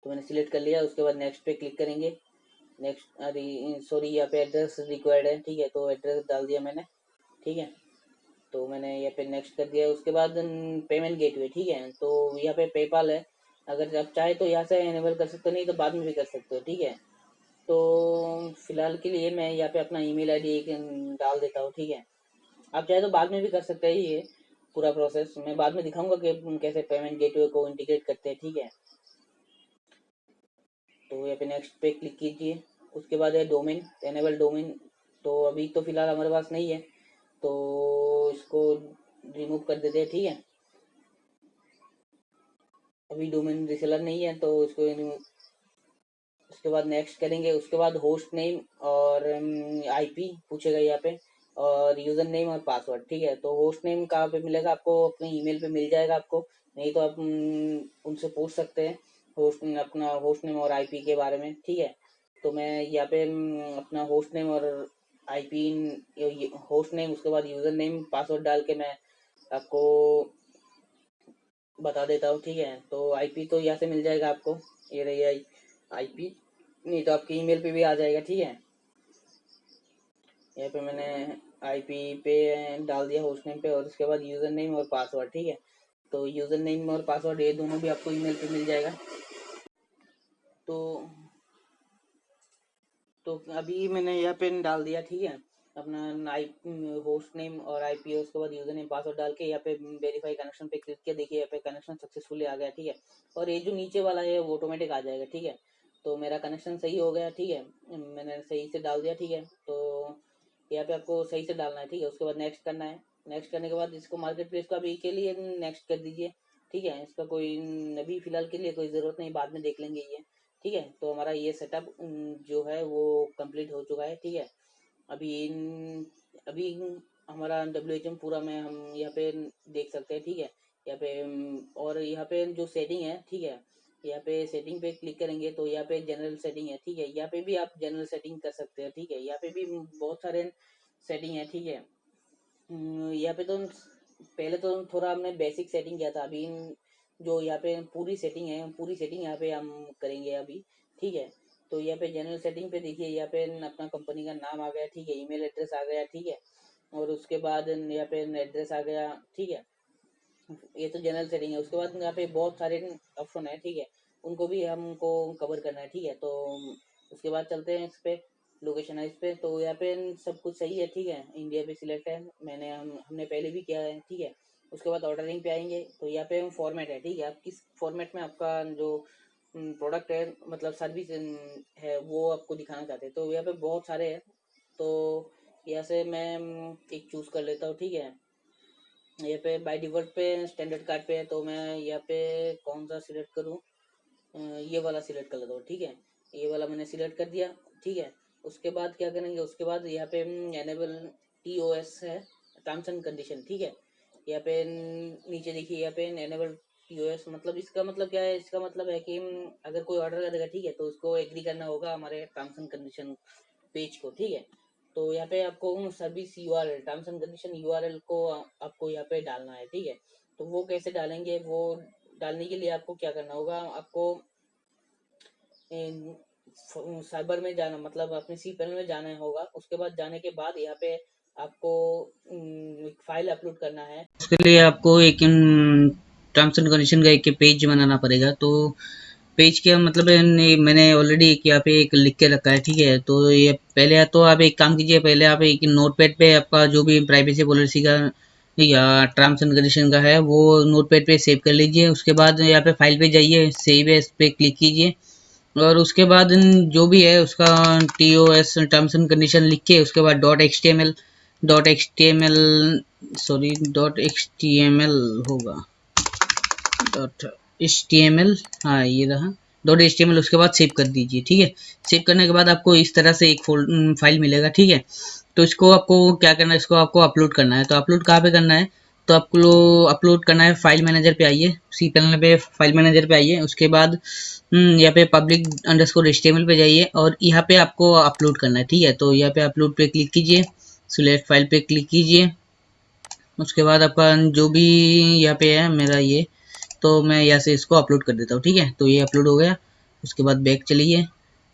तो मैंने सिलेक्ट कर लिया। उसके बाद नेक्स्ट पे क्लिक करेंगे। नेक्स्ट, अरे सॉरी, यहाँ पे एड्रेस रिक्वायर्ड है, ठीक है, तो एड्रेस डाल दिया मैंने, ठीक है। तो मैंने यहाँ पे नेक्स्ट कर दिया। उसके बाद पेमेंट गेटवे, ठीक है, तो यहाँ पे पेपाल है। अगर आप चाहे तो यहाँ से एनेबल कर सकते हो, नहीं तो बाद में भी कर सकते हो, ठीक है। तो फिलहाल के लिए मैं यहाँ पे अपना ईमेल आईडी एक डाल देता हूँ, ठीक है। आप चाहे तो बाद में भी कर सकते हैं, ये पूरा प्रोसेस मैं बाद में दिखाऊंगा कि कैसे पेमेंट गेटवे को इंटीग्रेट करते हैं, ठीक है। तो यहाँ पे नेक्स्ट पे क्लिक कीजिए। उसके बाद है डोमेन, एनेबल डोमेन। तो अभी तो फिलहाल हमारे पास नहीं है, तो इसको रिमूव कर देते हैं, ठीक है। अभी डोमेन रिसेलर नहीं है, तो इसको उसके बाद नेक्स्ट करेंगे। उसके बाद होस्ट नेम और आईपी पूछेगा यहाँ पे, और यूज़र नेम और पासवर्ड, ठीक है। तो होस्ट नेम कहाँ पे मिलेगा आपको? अपने ईमेल पे मिल जाएगा आपको, नहीं तो आप उनसे पूछ सकते हैं अपना होस्ट नेम और आईपी के बारे में, ठीक है। तो मैं यहाँ पे अपना होस्ट नेम और आईपी, होस्ट नेम, उसके बाद यूज़र नेम, पासवर्ड डाल के मैं आपको बता देता हूँ, ठीक है। तो आईपी तो यहाँ से मिल जाएगा आपको, ये रही आईपी, नहीं तो आपके ईमेल पे भी आ जाएगा, ठीक है। यहाँ पे मैंने आईपी पे डाल दिया, होस्ट नेम पे, और उसके बाद यूज़र नेम और पासवर्ड, ठीक है। तो यूज़र नेम और पासवर्ड ये दोनों भी आपको ईमेल पे मिल जाएगा। तो तो अभी मैंने यहाँ पे डाल दिया, ठीक है, अपना आई होस्ट नेम और आईपी, उसके बाद यूज़र नेम पासवर्ड डाल के यहाँ पे वेरीफाई कनेक्शन पे क्लिक किया। देखिए यहाँ पे कनेक्शन सक्सेसफुली आ गया, ठीक है। और ये जो नीचे वाला है वो ऑटोमेटिक आ जाएगा, ठीक है। तो मेरा कनेक्शन सही हो गया, ठीक है, मैंने सही से डाल दिया, ठीक है। तो यहाँ पे आपको सही से डालना है, ठीक है। उसके बाद नेक्स्ट करना है। नेक्स्ट करने के बाद इसको मार्केट प्लेस को अभी के लिए नेक्स्ट कर दीजिए, ठीक है। इसका कोई अभी फिलहाल के लिए कोई ज़रूरत नहीं, बाद में देख लेंगे ये, ठीक है। तो हमारा ये सेटअप जो है वो कंप्लीट हो चुका है, ठीक है। अभी हमारा WHM पूरा में हम यहाँ पे देख सकते हैं, ठीक है। यहाँ पे और यहाँ पे जो सेटिंग है, ठीक है, यहाँ पे सेटिंग पे क्लिक करेंगे तो यहाँ पे जनरल सेटिंग है, ठीक है। यहाँ पे भी आप जनरल सेटिंग कर सकते हैं, ठीक है। यहाँ पे भी बहुत सारे सेटिंग है, ठीक है। यहाँ पे तो पहले तो थोड़ा हमने बेसिक सेटिंग किया था, अभी जो यहाँ पे पूरी सेटिंग है, पूरी सेटिंग यहाँ पे हम करेंगे अभी, ठीक है। तो यहाँ पे जनरल सेटिंग पे देखिए, यहाँ पे अपना कंपनी का नाम आ गया, ठीक है, ईमेल एड्रेस आ गया, ठीक है, और उसके बाद यहाँ पे एड्रेस आ गया, ठीक है। ये तो जनरल सेटिंग है। उसके बाद यहाँ पे बहुत सारे ऑप्शन है, ठीक है, उनको भी हमको कवर करना है, ठीक है। तो उसके बाद चलते हैं इस पे, लोकेशन है इस पे। तो यहाँ पे सब कुछ सही है, ठीक है, इंडिया पे सिलेक्ट है, हमने पहले भी किया है, ठीक है। उसके बाद ऑर्डरिंग पे आएंगे, तो यहाँ पे फॉर्मेट है, ठीक है, आप किस फॉर्मेट में आपका जो प्रोडक्ट है, मतलब सर्विस है, वो आपको दिखाना चाहते हैं। तो यहाँ पे बहुत सारे हैं, तो यहाँ से मैं एक चूज़ कर लेता हूँ, ठीक है। यहाँ पे बाय डिफ़ॉल्ट पे स्टैंडर्ड कार्ड पे है, तो मैं यहाँ पे कौन सा सिलेक्ट करूँ? ये वाला सिलेक्ट कर लेता हूँ, ठीक है। ये वाला मैंने सिलेक्ट कर दिया, ठीक है। उसके बाद क्या करेंगे? उसके बाद यहाँ पे एनेबल TOS है, टर्म्स एंड कंडीशन, ठीक है। यहाँ पे नीचे देखिए, यहाँ पे एनेबल TOS, मतलब इसका मतलब क्या है? इसका मतलब है कि अगर कोई ऑर्डर करेगा, ठीक है, तो उसको एग्री करना होगा हमारे टर्म्स एंड कंडीशन पेज को, ठीक है। तो यहाँ पे आपको service URL, terms and condition URL को आपको यहाँ पे डालना है, ठीक है। तो वो कैसे डालेंगे? वो डालने के लिए आपको क्या करना होगा? आपको साइबर में जाना, मतलब अपने cPanel में जाना होगा। उसके बाद जाने के बाद यहाँ पे आपको एक फाइल अपलोड करना है। उसके लिए आपको एक टर्म्स एंड कंडीशन का एक पेज बनाना पड़ेगा। तो पेज का मतलब है, मैंने ऑलरेडी एक यहाँ पे एक लिख के रखा है, ठीक है। तो ये पहले तो आप एक काम कीजिए, पहले आप एक नोटपैड पे आपका जो भी प्राइवेसी पॉलिसी का या टर्म्स एंड कंडीशन का है वो नोटपैड पे सेव कर लीजिए। उसके बाद यहाँ पे फाइल पे जाइए, सेव एज पे क्लिक कीजिए, और उसके बाद जो भी है उसका TOS टर्म्स एंड कंडीशन लिख के उसके बाद .html सॉरी .html होगा, .html, हाँ ये रहा .html। उसके बाद सेव कर दीजिए, ठीक है। सेव करने के बाद आपको इस तरह से एक फाइल मिलेगा, ठीक है। तो इसको आपको क्या करना है? इसको आपको अपलोड करना है। तो अपलोड कहाँ पे करना है? तो आपको अपलोड करना है, फाइल मैनेजर पे आइए, cPanel पे फाइल मैनेजर पे आइए। उसके बाद यहाँ पे public_html पे जाइए और यहाँ पे आपको अपलोड करना है, ठीक है। तो यहाँ पे अपलोड पे क्लिक कीजिए, सिलेक्ट फाइल पे क्लिक कीजिए। उसके बाद आपका जो भी यहाँ पे है मेरा ये, तो मैं यहाँ से इसको अपलोड कर देता हूँ, ठीक है। तो ये अपलोड हो गया। उसके बाद बैक चलिए,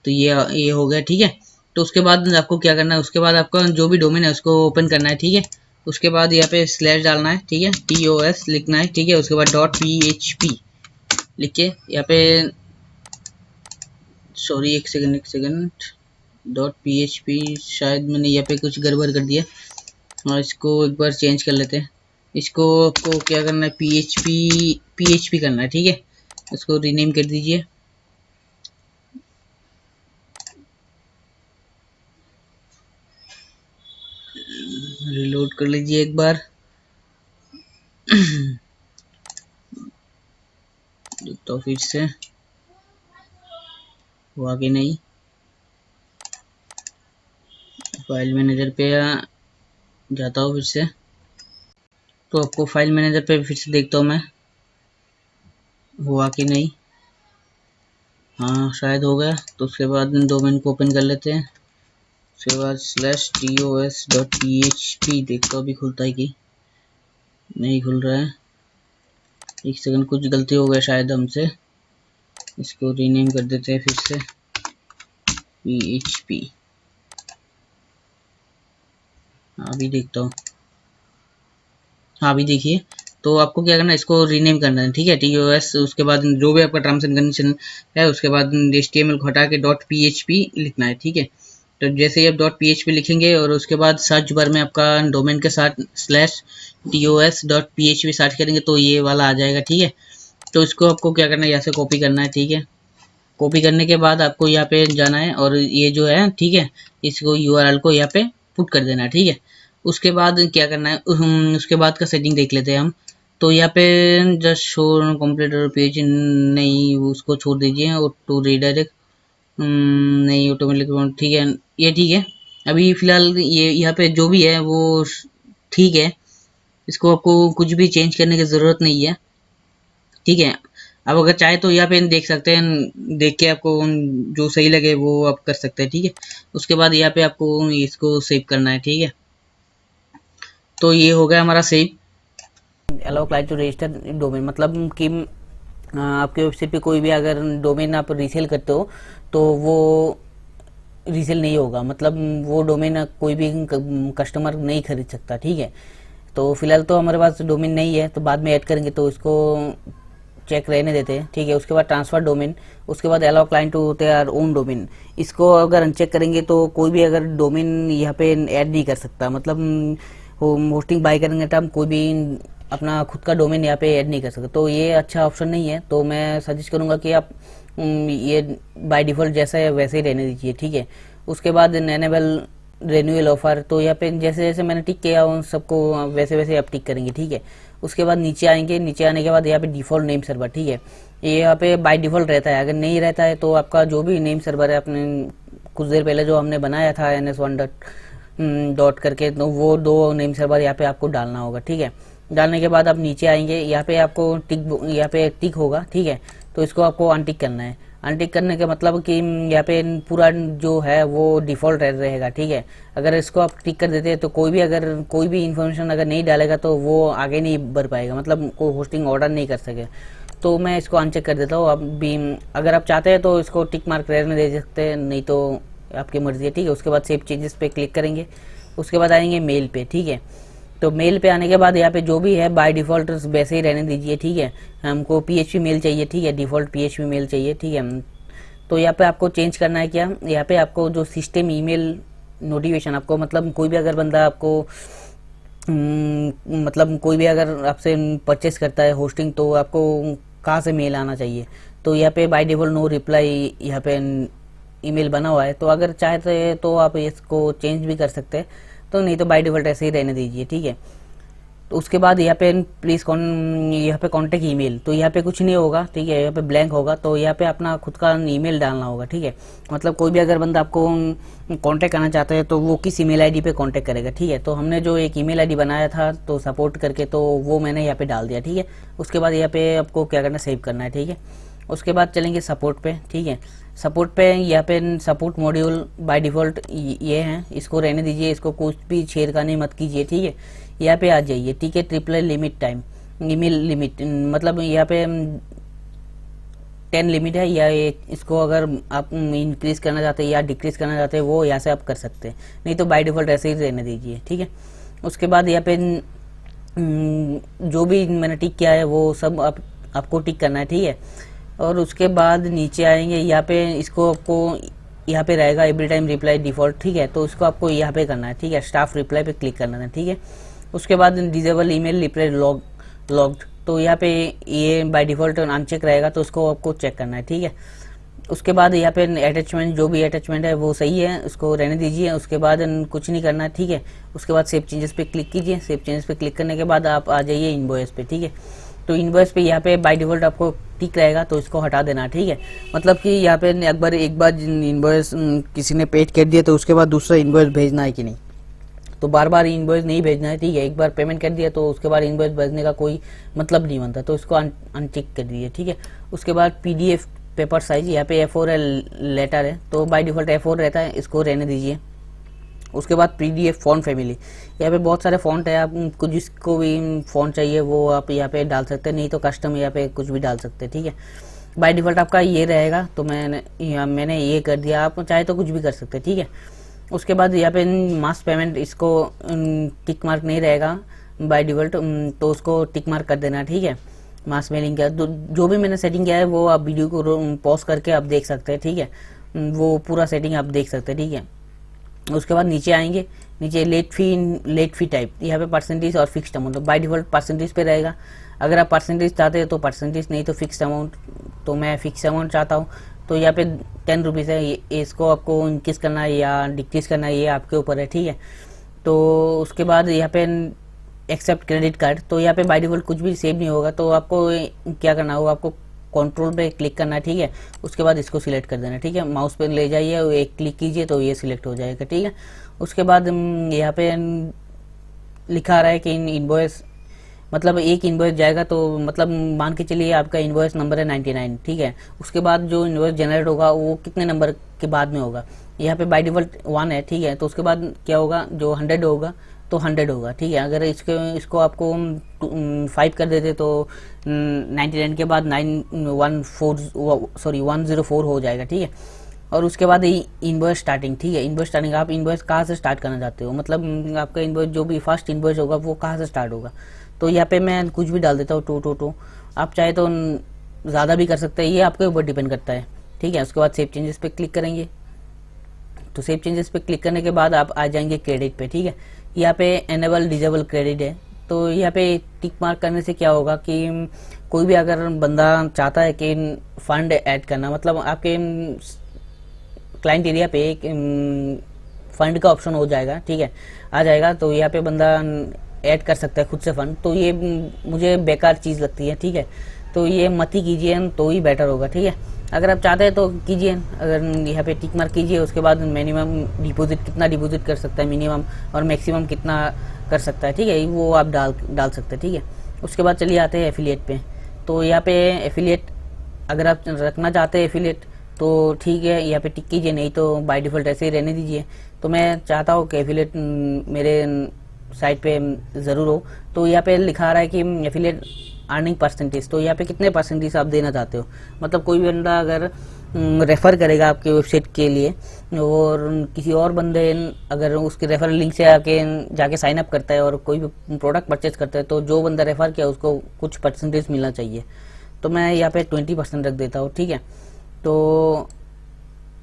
तो ये हो गया, ठीक है। तो उसके बाद आपको क्या करना है, उसके बाद आपका जो भी डोमेन है उसको ओपन करना है, ठीक है। उसके बाद यहाँ पे स्लैश डालना है, ठीक है, TOS लिखना है, ठीक है। उसके बाद .php लिख के यहाँ पे, सॉरी एक सेकंड, .php शायद मैंने यहाँ पे कुछ गड़बड़ कर दिया, और इसको एक बार चेंज कर लेते हैं। इसको आपको क्या करना है, PHP करना है, ठीक है। इसको रीनेम कर दीजिए। रिलोड कर लीजिए एक बार। तो फिर से हुआ कि नहीं, फाइल मैनेजर पे जाता हूँ फिर से। तो आपको फाइल मैनेजर पे फिर से देखता हूँ मैं, हुआ कि नहीं। हाँ शायद हो गया। तो उसके बाद डोमेन को ओपन कर लेते हैं। उसके बाद /tos.php देखता हूँ अभी खुलता है कि नहीं खुल रहा है। एक सेकंड, कुछ गलती हो गया शायद हमसे। इसको रीनेम कर देते हैं फिर से PHP। अभी देखता हूँ, हाँ अभी देखिए। तो आपको क्या करना है, इसको रीनेम करना है, ठीक है, TOS। उसके बाद जो भी आपका टर्म्स एंड कंडीशन है, उसके बाद HTML को हटा के .php लिखना है, ठीक है। तो जैसे ही आप .php लिखेंगे और उसके बाद सर्च बार में आपका डोमेन के साथ /TOS.php सर्च करेंगे तो ये वाला आ जाएगा, ठीक है। तो इसको आपको क्या करना है, यहाँ से कॉपी करना है, ठीक है। कॉपी करने के बाद आपको यहाँ पे जाना है और ये जो है, ठीक है, इसको URL को यहाँ पे पुट कर देना है, ठीक है। उसके बाद क्या करना है, उसके बाद का सेटिंग देख लेते हैं हम। तो यहाँ पे जस्ट शो कंप्लीट पेज, नहीं उसको छोड़ दीजिए, और टू रीडायरेक्ट नहीं, ऑटोमेटिक, ठीक है, ये ठीक है। अभी फिलहाल ये यहाँ पे जो भी है वो ठीक है। इसको आपको कुछ भी चेंज करने की ज़रूरत नहीं है, ठीक है। अब अगर चाहे तो यहाँ पे देख सकते हैं, देख के आपको जो सही लगे वो आप कर सकते हैं, ठीक है। उसके बाद यहाँ पे आपको इसको सेव करना है, ठीक है। तो ये हो गया हमारा save. Allow client to register domain, मतलब कि आपके वेबसाइट पे कोई भी अगर डोमेन आप रीसेल करते हो तो वो रीसेल नहीं होगा, मतलब वो डोमेन कोई भी कस्टमर नहीं खरीद सकता, ठीक है। तो फिलहाल तो हमारे पास डोमेन नहीं है, तो बाद में ऐड करेंगे, तो इसको चेक रहने देते हैं, ठीक है। उसके बाद ट्रांसफर डोमेन, उसके बाद allow client to their own domain. इसको अगर अनचेक करेंगे तो कोई भी अगर डोमेन यहाँ पे ऐड नहीं कर सकता, मतलब होस्टिंग बाय करेंगे तो हम कोई भी अपना खुद का डोमेन यहाँ पे ऐड नहीं कर सकते। तो ये अच्छा ऑप्शन नहीं है, तो मैं सजेस्ट करूंगा कि आप ये बाय डिफॉल्ट जैसा है वैसे ही रहने दीजिए, ठीक है। उसके बाद एनेबल रेन्यूअल ऑफर, तो यहाँ पे जैसे जैसे मैंने टिक किया उन सबको वैसे वैसे आप टिक करेंगे, ठीक है। उसके बाद नीचे आएंगे, नीचे आने के बाद यहाँ पे डिफॉल्ट नेम सर्वर, ठीक है, ये यहाँ पे बाय डिफॉल्ट रहता है। अगर नहीं रहता है तो आपका जो भी नेम सर्वर है, अपने कुछ देर पहले जो हमने बनाया था NS1 करके, तो वो 2 नेम सर्वर यहाँ पे आपको डालना होगा, ठीक है। डालने के बाद आप नीचे आएंगे, यहाँ पे आपको यहाँ पे टिक होगा, ठीक है। तो इसको आपको अनटिक करना है। अनटिक करने का मतलब कि यहाँ पे पूरा जो है वो डिफॉल्ट रहेगा, ठीक है। अगर इसको आप टिक कर देते हैं तो कोई भी इन्फॉर्मेशन अगर नहीं डालेगा तो वो आगे नहीं बढ़ पाएगा, मतलब कोई होस्टिंग ऑर्डर नहीं कर सके। तो मैं इसको अनचेक कर देता हूँ। अब भी अगर आप चाहते हैं तो इसको टिक मार्क रहने दे सकते हैं, नहीं तो आपकी मर्जी है, ठीक है। उसके बाद सेव चेंजेस पे क्लिक करेंगे, उसके बाद आएंगे मेल पे, ठीक है। तो मेल पे आने के बाद यहाँ पे जो भी है बाय डिफ़ॉल्ट वैसे ही रहने दीजिए, ठीक है। हमको PHP मेल चाहिए, ठीक है, डिफ़ॉल्ट PHP मेल चाहिए, ठीक है। तो यहाँ पे आपको चेंज करना है क्या, यहाँ पे आपको जो सिस्टम ईमेल नोटिफिकेशन, आपको मतलब कोई भी अगर बंदा आपको मतलब कोई भी अगर आपसे परचेस करता है होस्टिंग, तो आपको कहाँ से मेल आना चाहिए। तो यहाँ पे बाय डिफ़ॉल्ट नो रिप्लाई यहाँ पे ईमेल बना हुआ है, तो अगर चाहते हैं तो आप इसको चेंज भी कर सकते हैं, तो नहीं तो बाय डिफ़ॉल्ट ऐसे ही रहने दीजिए, ठीक है। तो उसके बाद यहाँ पे प्लीज़ यहाँ पे कॉन्टेक्ट ईमेल, तो यहाँ पे कुछ नहीं होगा, ठीक है, यहाँ पे ब्लैंक होगा। तो यहाँ पे अपना खुद का ईमेल डालना होगा, ठीक है। मतलब कोई भी अगर बंदा आपको कांटेक्ट करना चाहता है तो वो किस ईमेल आईडी पे कांटेक्ट करेगा, ठीक है। तो हमने जो एक ईमेल आईडी बनाया था तो सपोर्ट करके, तो वो मैंने यहाँ पे डाल दिया, ठीक है। उसके बाद यहाँ पे आपको क्या करना है, सेव करना है, ठीक है। उसके बाद चलेंगे सपोर्ट पे, ठीक है। सपोर्ट पे यहाँ पे सपोर्ट मॉड्यूल बाय डिफ़ॉल्ट ये है, इसको रहने दीजिए, इसको कुछ भी छेड़खानी मत कीजिए, ठीक है। यहाँ पे आ जाइए, ठीक है। Triple limit time email limit, मतलब यहाँ पे 10 लिमिट है, या इसको अगर आप इंक्रीज करना चाहते हैं या डिक्रीज करना चाहते हैं वो यहाँ से आप कर सकते हैं, नहीं तो बाय डिफ़ॉल्ट ऐसे ही रहने दीजिए, ठीक है। उसके बाद यहाँ पे जो भी मैंने टिक किया है वो सब आपको टिक करना है, ठीक है। और उसके बाद नीचे आएंगे, यहाँ पे इसको आपको यहाँ पे रहेगा एवरी टाइम रिप्लाई डिफ़ॉल्ट, ठीक है, तो इसको आपको यहाँ पे करना है, ठीक है, स्टाफ रिप्लाई पे क्लिक करना है, ठीक है। उसके बाद डिजेबल ईमेल रिप्लाई लॉग्ड, तो यहाँ पे ये बाय डिफ़ॉल्ट अनचेक रहेगा, तो उसको आपको चेक करना है, ठीक है। उसके बाद यहाँ पे अटैचमेंट, जो भी अटैचमेंट है वो सही है, उसको रहने दीजिए। उसके बाद कुछ नहीं करना है, ठीक है। उसके बाद सेव चेंजेस पे क्लिक कीजिए। सेव चेंजेस पे क्लिक करने के बाद आप आ जाइए इनवॉइस पे, ठीक है। तो इनवॉइस पे यहाँ पे बाय डिफ़ॉल्ट आपको टिक रहेगा, तो इसको हटा देना, ठीक है। मतलब कि यहाँ पे एक बार इनवॉइस किसी ने पेड कर दिया तो उसके बाद दूसरा इनवॉइस भेजना है कि नहीं, तो बार बार इनवॉइस नहीं भेजना है, ठीक है। एक बार पेमेंट कर दिया तो उसके बाद इनवॉइस भेजने का कोई मतलब नहीं बनता, तो इसको अनटिक कर दीजिए, ठीक है। उसके बाद PDF पेपर साइज, यहाँ पे A4 लेटर है, तो बाय डिफ़ॉल्ट A4 रहता है, इसको रहने दीजिए। उसके बाद PDF फॉन्ट फैमिली, यहाँ पे बहुत सारे फॉन्ट है, आप कुछ जिसको भी फॉन्ट चाहिए वो आप यहाँ पे डाल सकते हैं, नहीं तो कस्टम यहाँ पे कुछ भी डाल सकते हैं, ठीक है। बाय डिफ़ॉल्ट आपका ये रहेगा, तो मैंने ये कर दिया, आप चाहे तो कुछ भी कर सकते हैं, ठीक है। उसके बाद यहाँ पे मास पेमेंट, इसको टिक मार्क नहीं रहेगा बाय डिफ़ॉल्ट, तो उसको टिक मार्क कर देना, ठीक है। मास मेलिंग का जो भी मैंने सेटिंग किया है वो आप वीडियो को पॉज करके आप देख सकते हैं, ठीक है। वो पूरा सेटिंग आप देख सकते हैं, ठीक है। उसके बाद नीचे आएंगे, नीचे लेट फी टाइप, यहाँ पे परसेंटेज और फिक्स्ड अमाउंट, तो बाय डिफ़ॉल्ट परसेंटेज पे रहेगा। अगर आप परसेंटेज चाहते हैं तो परसेंटेज, नहीं तो फिक्स्ड अमाउंट, तो मैं फिक्स अमाउंट चाहता हूँ, तो यहाँ पे 10 रुपीज़ है, इसको आपको इंक्रीज करना है या डिक्रीज करना है ये आपके ऊपर है, ठीक है। तो उसके बाद यहाँ पे एक्सेप्ट क्रेडिट कार्ड, तो यहाँ पे बाय डिफ़ॉल्ट कुछ भी सेव नहीं होगा, तो आपको क्या करना होगा, आपको कंट्रोल पे क्लिक करना है, ठीक है। उसके बाद इसको सिलेक्ट कर देना, ठीक है। माउस पे ले जाइए, एक क्लिक कीजिए तो ये सिलेक्ट हो जाएगा, ठीक है। उसके बाद यहाँ पे लिखा आ रहा है कि इनवॉइस, मतलब एक इनवॉइस जाएगा, तो मतलब मान के चलिए आपका इनवॉइस नंबर है 99, ठीक है। उसके बाद जो इनवॉइस जनरेट होगा वो कितने नंबर के बाद में होगा, यहाँ पे बाय डिफ़ॉल्ट 1 है, ठीक है। तो उसके बाद क्या होगा, जो 100 होगा तो 100 होगा, ठीक है। अगर इसको आपको 5 कर देते तो 99 के बाद 104 हो जाएगा, ठीक है। और उसके बाद इनवॉइस स्टार्टिंग, ठीक है। इनवॉइस स्टार्टिंग, आप इनवॉइस कहाँ से स्टार्ट करना चाहते हो, मतलब आपका इनवॉइस जो भी फर्स्ट इनवॉइस होगा वो कहाँ से स्टार्ट होगा, तो यहाँ पे मैं कुछ भी डाल देता हूँ 222, आप चाहे तो ज़्यादा भी कर सकते हैं, ये आपके ऊपर डिपेंड करता है, ठीक है। उसके बाद सेव चेंजेस पे क्लिक करेंगे, तो सेव चेंजेस पे क्लिक करने के बाद आप आ जाएंगे क्रेडिट पे, ठीक है। यहाँ पे एनेबल डिजेबल क्रेडिट है, तो यहाँ पे टिक मार्क करने से क्या होगा कि कोई भी अगर बंदा चाहता है कि फंड ऐड करना, मतलब आपके क्लाइंट एरिया पे एक फंड का ऑप्शन हो जाएगा, ठीक है, आ जाएगा, तो यहाँ पे बंदा ऐड कर सकता है खुद से फंड, तो ये मुझे बेकार चीज़ लगती है, ठीक है। तो ये मत ही कीजिए, तो ही बेटर होगा, ठीक है। अगर आप चाहते हैं तो कीजिए, अगर यहाँ पे टिक मार्क कीजिए। उसके बाद मिनिमम डिपॉजिट कितना डिपॉजिट कर सकता है मिनिमम, और मैक्सिमम कितना कर सकता है, ठीक है, वो आप डाल सकते हैं, ठीक है। उसके बाद चलिए आते हैं एफिलिएट पे, तो यहाँ पे एफिलिएट अगर आप रखना चाहते हैं एफिलिएट तो ठीक है, यहाँ पे टिक कीजिए, नहीं तो बाय डिफ़ॉल्ट ऐसे ही रहने दीजिए। तो मैं चाहता हूँ कि एफिलिएट मेरे साइट पे ज़रूर हो, तो यहाँ पे लिखा आ रहा है कि एफिलिएट अर्निंग परसेंटेज, तो यहाँ पे कितने परसेंटेज आप देना चाहते हो, मतलब कोई भी बंदा अगर रेफ़र करेगा आपके वेबसाइट के लिए और किसी और बंदे अगर उसके रेफरल लिंक से आके जाके साइन अप करता है और कोई भी प्रोडक्ट परचेज करता है, तो जो बंदा रेफ़र किया उसको कुछ परसेंटेज मिलना चाहिए, तो मैं यहाँ पे 20% रख देता हूँ, ठीक है। तो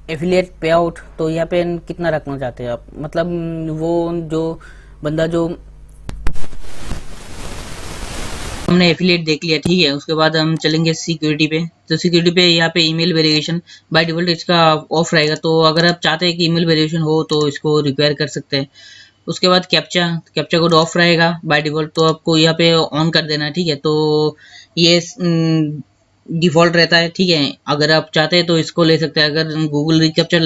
एफिलिएट पे आउट, तो यहाँ पे कितना रखना चाहते हैं आप, मतलब वो जो बंदा जो हमने एफिलिएट देख लिया, ठीक है। उसके बाद हम चलेंगे सिक्योरिटी पे, तो सिक्योरिटी पे यहाँ पे ईमेल वेरिफिकेशन बाय डिफ़ॉल्ट इसका ऑफ रहेगा, तो अगर आप चाहते हैं कि ईमेल वेरिफिकेशन हो तो इसको रिक्वायर कर सकते हैं। उसके बाद कैप्चा कोड ऑफ रहेगा बाय डिफ़ॉल्ट, तो आपको यहाँ पे ऑन कर देना है, ठीक है। तो ये डिफ़ॉल्ट रहता है, ठीक है। अगर आप चाहते हैं तो इसको ले सकते हैं, अगर गूगल रिकैप्चर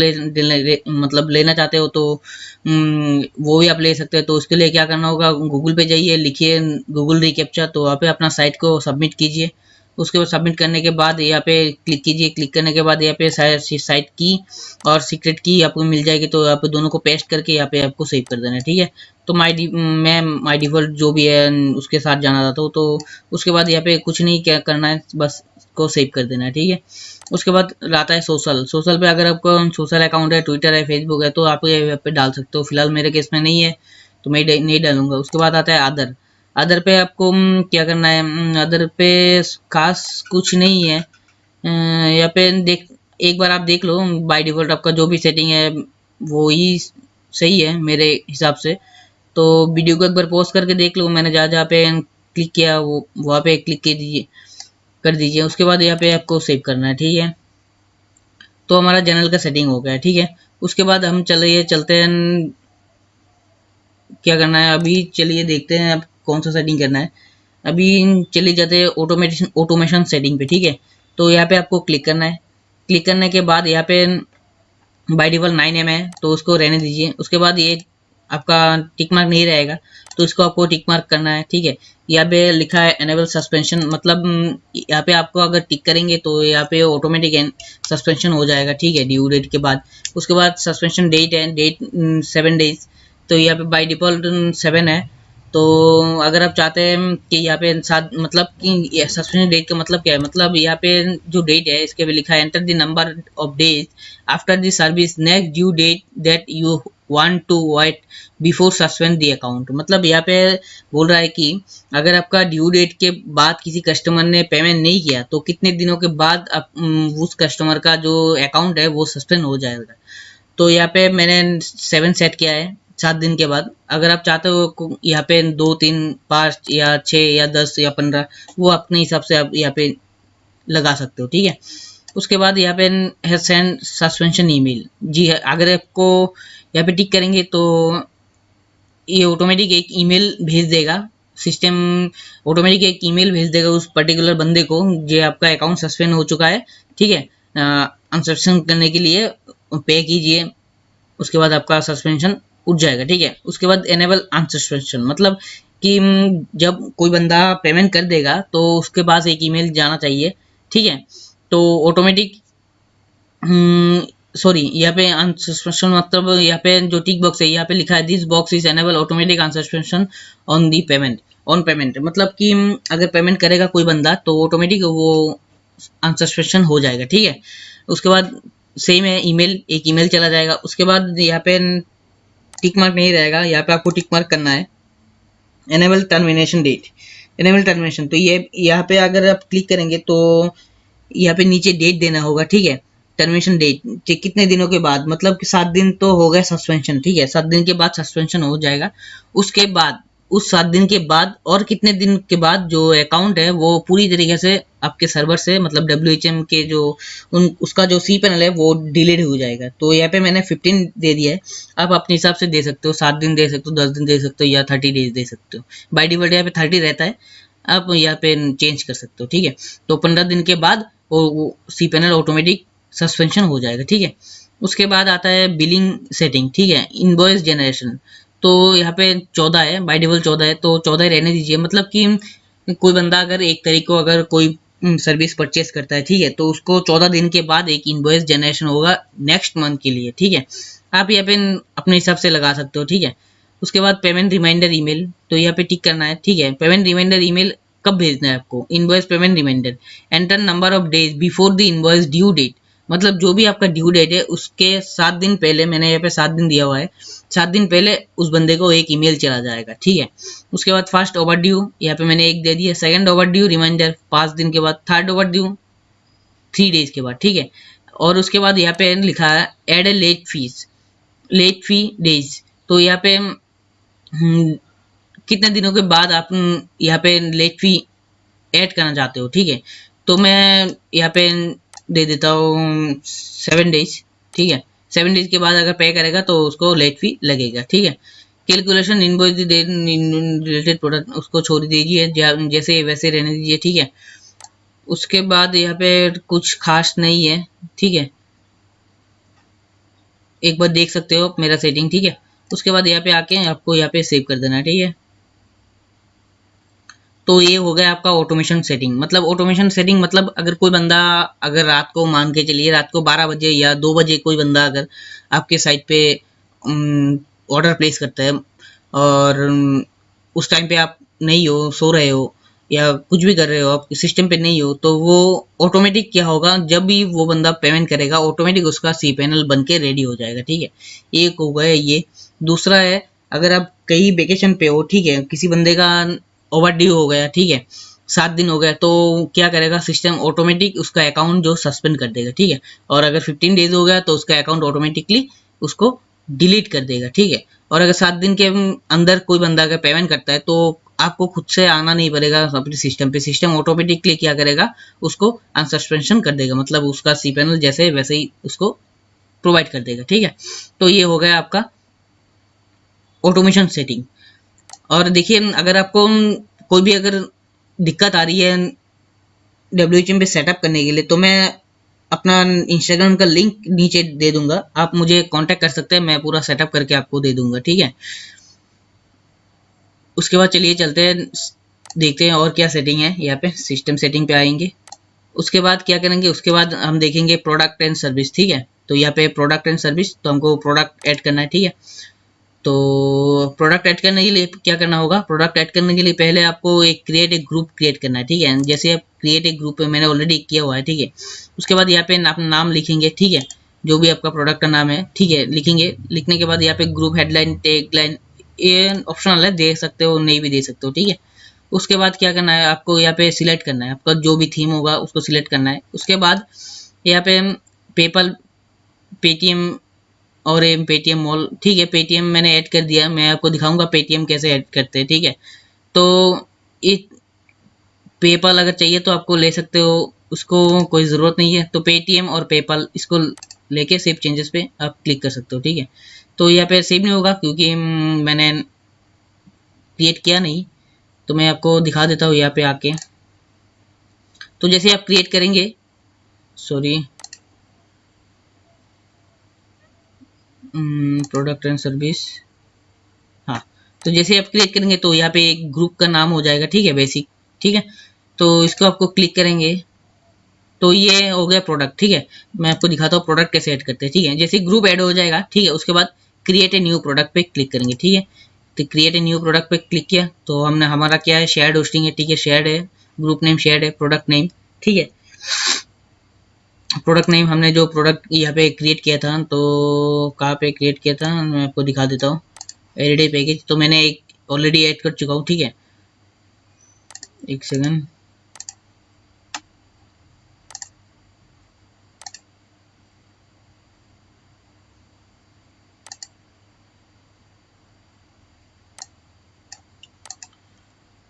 मतलब लेना चाहते हो तो वो भी आप ले सकते हैं। तो उसके लिए क्या करना होगा, गूगल पे जाइए, लिखिए गूगल रिकैप्चर, तो वहाँ पे अपना साइट को सबमिट कीजिए। उसके बाद सबमिट करने के बाद यहाँ पे क्लिक कीजिए। क्लिक करने के बाद यहाँ पे साइट की और सीक्रेट की आपको मिल जाएगी, तो आप दोनों को पेस्ट करके यहाँ पे आपको सेव कर देना है, ठीक है। तो मैं माई डिफॉल्ट जो भी है उसके साथ जाना चाहता हूँ, तो उसके बाद यहाँ पे कुछ नहीं क्या करना है, बस को सेव कर देना है, ठीक है। उसके बाद आता है सोशल पे। अगर आपका सोशल अकाउंट है, ट्विटर है, फेसबुक है, तो आप ये पे डाल सकते हो। फिलहाल मेरे केस में नहीं है तो मैं नहीं डालूंगा। उसके बाद आता है अदर पे आपको क्या करना है, अदर पे खास कुछ नहीं है। यहाँ पे देख, एक बार आप देख लो, बाय डिफॉल्ट आपका जो भी सेटिंग है वो ही सही है मेरे हिसाब से। तो वीडियो को एक बार पॉज करके देख लो, मैंने जहाँ जहाँ पे क्लिक किया वो वहाँ पे क्लिक कर दीजिए। उसके बाद यहाँ पे आपको सेव करना है, ठीक है। तो हमारा जनरल का सेटिंग हो गया है, ठीक है। उसके बाद हम चलते हैं, क्या करना है अभी, चलिए देखते हैं अब कौन सा सेटिंग करना है। अभी चले जाते हैं ऑटोमेशन सेटिंग पे, ठीक है। तो यहाँ पे आपको क्लिक करना है। क्लिक करने के बाद यहाँ पे बाय डिफॉल्ट 9M है तो उसको रहने दीजिए। उसके बाद ये आपका टिक मार्क नहीं रहेगा तो इसको आपको टिक मार्क करना है, ठीक है। यहाँ पे लिखा है एनेबल सस्पेंशन, मतलब यहाँ पे आपको अगर टिक करेंगे तो यहाँ पे ऑटोमेटिक सस्पेंशन हो जाएगा, ठीक है, ड्यू डेट के बाद। उसके बाद सस्पेंशन डेट है, डेट 7 डेज, तो यहाँ पे बाय डिफॉल्ट 7 है। तो अगर आप चाहते हैं कि यहाँ पे साथ, मतलब कि सस्पेंशन डेट का मतलब क्या है, मतलब यहाँ पे जो डेट है इसके पे लिखा है enter the number of days after the service next due date that you want to wait before suspend the account. मतलब यहाँ पे बोल रहा है कि अगर आपका ड्यू डेट के बाद किसी कस्टमर ने पेमेंट नहीं किया तो कितने दिनों के बाद आप उस कस्टमर का जो अकाउंट है वो सस्पेंड हो जाएगा। तो यहाँ पे मैंने 7 सेट किया है, 7 दिन के बाद। अगर आप चाहते हो यहाँ पे 2, 3, 5 या 6 या 10 या 15, वो अपने हिसाब से आप यहाँ पे लगा सकते हो, ठीक है। उसके बाद यहाँ पे है सेंड सस्पेंशन ईमेल। जी है, अगर आपको यहाँ पे टिक करेंगे तो ये ऑटोमेटिक एक ईमेल भेज देगा, सिस्टम ऑटोमेटिक एक ईमेल भेज देगा उस पर्टिकुलर बंदे को जो आपका अकाउंट सस्पेंड हो चुका है, ठीक है। अनसस्पेंड करने के लिए पे कीजिए, उसके बाद आपका सस्पेंशन उठ जाएगा, ठीक है। उसके बाद एनेबल अनसस्पेंशन, मतलब कि जब कोई बंदा पेमेंट कर देगा तो उसके पास एक ईमेल जाना चाहिए, ठीक है। तो ऑटोमेटिक सॉरी, यहाँ पे अनसस्पेंशन मतलब यहाँ पे जो टिक बॉक्स है यहाँ पे लिखा है this box is enable automatic unsuspension on the payment, on payment, मतलब कि अगर पेमेंट करेगा कोई बंदा तो ऑटोमेटिक वो अनसस्पेंशन हो जाएगा, ठीक है। उसके बाद सेम है, ईमेल, एक ईमेल चला जाएगा। उसके बाद यहाँ पे टिक मार्क नहीं रहेगा, यहाँ पे आपको टिक मार्क करना है enable termination date, enable termination. तो ये यहाँ पे अगर आप क्लिक करेंगे तो यहाँ पे नीचे डेट देना होगा, ठीक है। टर्मिनेशन डेट कितने दिनों के बाद, मतलब कि 7 दिन तो हो गए सस्पेंशन, ठीक है, 7 दिन के बाद सस्पेंशन हो जाएगा। उसके बाद उस 7 दिन के बाद और कितने दिन के बाद जो अकाउंट है वो पूरी तरीके से आपके सर्वर से, मतलब WHM के जो उसका जो सी पैनल है वो डिलीट हो जाएगा। तो यहाँ पे मैंने 15 दे दिया है, आप अपने हिसाब से दे सकते हो, 7 दिन दे सकते हो, 10 दिन दे सकते हो या 30 डेज दे सकते हो। बाय डिफॉल्ट यहाँ पे 30 रहता है, आप यहाँ पे चेंज कर सकते हो, ठीक है। तो 15 दिन के बाद वो सी पैनल ऑटोमेटिक सस्पेंशन हो जाएगा, ठीक है। उसके बाद आता है बिलिंग सेटिंग, ठीक है, इनवॉइस जनरेशन। तो यहाँ पे 14 है, बाय डिफॉल्ट 14 है, तो 14 ही रहने दीजिए। मतलब कि कोई बंदा अगर 1 तारीख को अगर कोई सर्विस परचेस करता है, ठीक है, तो उसको 14 दिन के बाद एक इनवॉइस जनरेशन होगा नेक्स्ट मंथ के लिए, ठीक है। आप यहाँ पे अपने हिसाब से लगा सकते हो, ठीक है। उसके बाद पेमेंट रिमाइंडर ईमेल, तो यहाँ पे टिक करना है, ठीक है। पेमेंट रिमाइंडर ईमेल कब भेजना है आपको, invoice payment reminder, enter number of days before the invoice due date, मतलब जो भी आपका ड्यू डेट है उसके 7 दिन पहले, मैंने यहाँ पे 7 दिन दिया हुआ है, 7 दिन पहले उस बंदे को एक ईमेल चला जाएगा, ठीक है। उसके बाद फर्स्ट ओवर ड्यू, यहाँ पे मैंने 1 दे दिया, सेकंड ओवर ड्यू रिमाइंडर 5 दिन के बाद, थर्ड ओवर ड्यू 3 डेज के बाद, ठीक है। और उसके बाद यहाँ पे लिखा है add a late fees, late fee days. तो यहाँ पे कितने दिनों के बाद आप यहाँ पे लेट फी ऐड करना चाहते हो, ठीक है। तो मैं यहाँ पे दे देता हूँ 7 डेज, ठीक है। 7 डेज के बाद अगर पे करेगा तो उसको लेट फी लगेगा, ठीक है। कैलकुलेशन इनवॉइस रिलेटेड प्रोडक्ट उसको छोड़ दीजिए, जैसे वैसे रहने दीजिए, ठीक है। उसके बाद यहाँ पे कुछ खास नहीं है, ठीक है, एक बार देख सकते हो मेरा सेटिंग, ठीक है। उसके बाद यहाँ पे आके आपको यहाँ पे सेव कर देना है, ठीक है। तो ये हो गया आपका ऑटोमेशन सेटिंग। मतलब ऑटोमेशन सेटिंग मतलब अगर कोई बंदा, अगर रात को मान के चलिए रात को 12 बजे या 2 बजे कोई बंदा अगर आपके साइट पे ऑर्डर प्लेस करता है और उस टाइम पे आप नहीं हो, सो रहे हो या कुछ भी कर रहे हो, आप सिस्टम पे नहीं हो, तो वो ऑटोमेटिक क्या होगा, जब भी वो बंदा पेमेंट करेगा ऑटोमेटिक उसका सी पैनल बन के रेडी हो जाएगा। ठीक है, एक हो गया ये। दूसरा है, अगर आप कहीं वेकेशन पे हो, ठीक है, किसी बंदे का ओवर ड्यू हो गया, ठीक है, 7 दिन हो गया, तो क्या करेगा सिस्टम, ऑटोमेटिक उसका अकाउंट जो सस्पेंड कर देगा। ठीक है, और अगर 15 डेज हो गया तो उसका अकाउंट ऑटोमेटिकली उसको डिलीट कर देगा। ठीक है, और अगर 7 दिन के अंदर कोई बंदा अगर पेमेंट करता है तो आपको खुद से आना नहीं पड़ेगा अपने सिस्टम पे, सिस्टम ऑटोमेटिकली क्या करेगा, उसको अनसस्पेंशन कर देगा, मतलब उसका सी पैनल जैसे वैसे ही उसको प्रोवाइड कर देगा। ठीक है, तो ये हो गया आपका ऑटोमेशन सेटिंग। और देखिए, अगर आपको कोई भी अगर दिक्कत आ रही है डब्ल्यूएचएम पे सेटअप करने के लिए, तो मैं अपना इंस्टाग्राम का लिंक नीचे दे दूंगा, आप मुझे कांटेक्ट कर सकते हैं, मैं पूरा सेटअप करके आपको दे दूंगा। ठीक है, उसके बाद चलिए चलते हैं, देखते हैं और क्या सेटिंग है। यहाँ पे सिस्टम सेटिंग पे आएंगे, उसके बाद क्या करेंगे, उसके बाद हम देखेंगे प्रोडक्ट एंड सर्विस। ठीक है, तो यहाँ पे प्रोडक्ट एंड सर्विस, तो हमको प्रोडक्ट ऐड करना है। ठीक है, तो प्रोडक्ट ऐड करने के लिए क्या करना होगा, प्रोडक्ट ऐड करने के लिए पहले आपको एक क्रिएट एक ग्रुप क्रिएट करना है। ठीक है, जैसे आप क्रिएट एक ग्रुप मैंने ऑलरेडी किया हुआ है। ठीक है, उसके बाद यहाँ पे अपना नाम लिखेंगे। ठीक है, जो भी आपका प्रोडक्ट का नाम है, ठीक है, लिखेंगे। लिखने के बाद यहाँ पे ग्रुप हेडलाइन, टैग लाइन, ये ऑप्शनल है, दे सकते हो नहीं भी दे सकते हो। ठीक है, उसके बाद क्या करना है, आपको यहाँ पे सिलेक्ट करना है, आपका जो भी थीम होगा उसको सिलेक्ट करना है। उसके बाद यहाँ पे पेपल, पेटीएम और पेटीएम मॉल, ठीक है, पेटीएम मैंने ऐड कर दिया, मैं आपको दिखाऊंगा पेटीएम कैसे ऐड करते हैं। ठीक है, तो ये पेपल अगर चाहिए तो आपको ले सकते हो, उसको कोई ज़रूरत नहीं है, तो पेटीएम और पेपल इसको लेके सेव चेंजेस पे आप क्लिक कर सकते हो। ठीक है, तो यहाँ पे सेव नहीं होगा क्योंकि मैंने क्रिएट किया नहीं, तो मैं आपको दिखा देता हूँ यहाँ पे आके। तो जैसे आप क्रिएट करेंगे, सॉरी, प्रोडक्ट एंड सर्विस, हाँ, तो जैसे आप क्लिक करेंगे तो यहाँ पे एक ग्रुप का नाम हो जाएगा। ठीक है, बेसिक। ठीक है, तो इसको आपको क्लिक करेंगे तो ये हो गया प्रोडक्ट। ठीक है, मैं आपको दिखाता हूँ प्रोडक्ट कैसे ऐड करते हैं। ठीक है, जैसे ग्रुप ऐड हो जाएगा, ठीक है, उसके बाद क्रिएट ए न्यू प्रोडक्ट पे क्लिक करेंगे। ठीक है, तो क्रिएट ए न्यू प्रोडक्ट पे क्लिक किया तो हमने, हमारा क्या है, शेयर्ड होस्टिंग है। ठीक है, शेयर्ड है, ग्रुप नेम शेयर्ड है, प्रोडक्ट नेम, ठीक है, प्रोडक्ट नेम हमने जो प्रोडक्ट यहाँ पे क्रिएट किया था, तो कहाँ पे क्रिएट किया था मैं आपको दिखा देता हूँ। एवरीडे पैकेज तो मैंने एक ऑलरेडी ऐड कर चुका हूँ। ठीक है, एक सेकंड,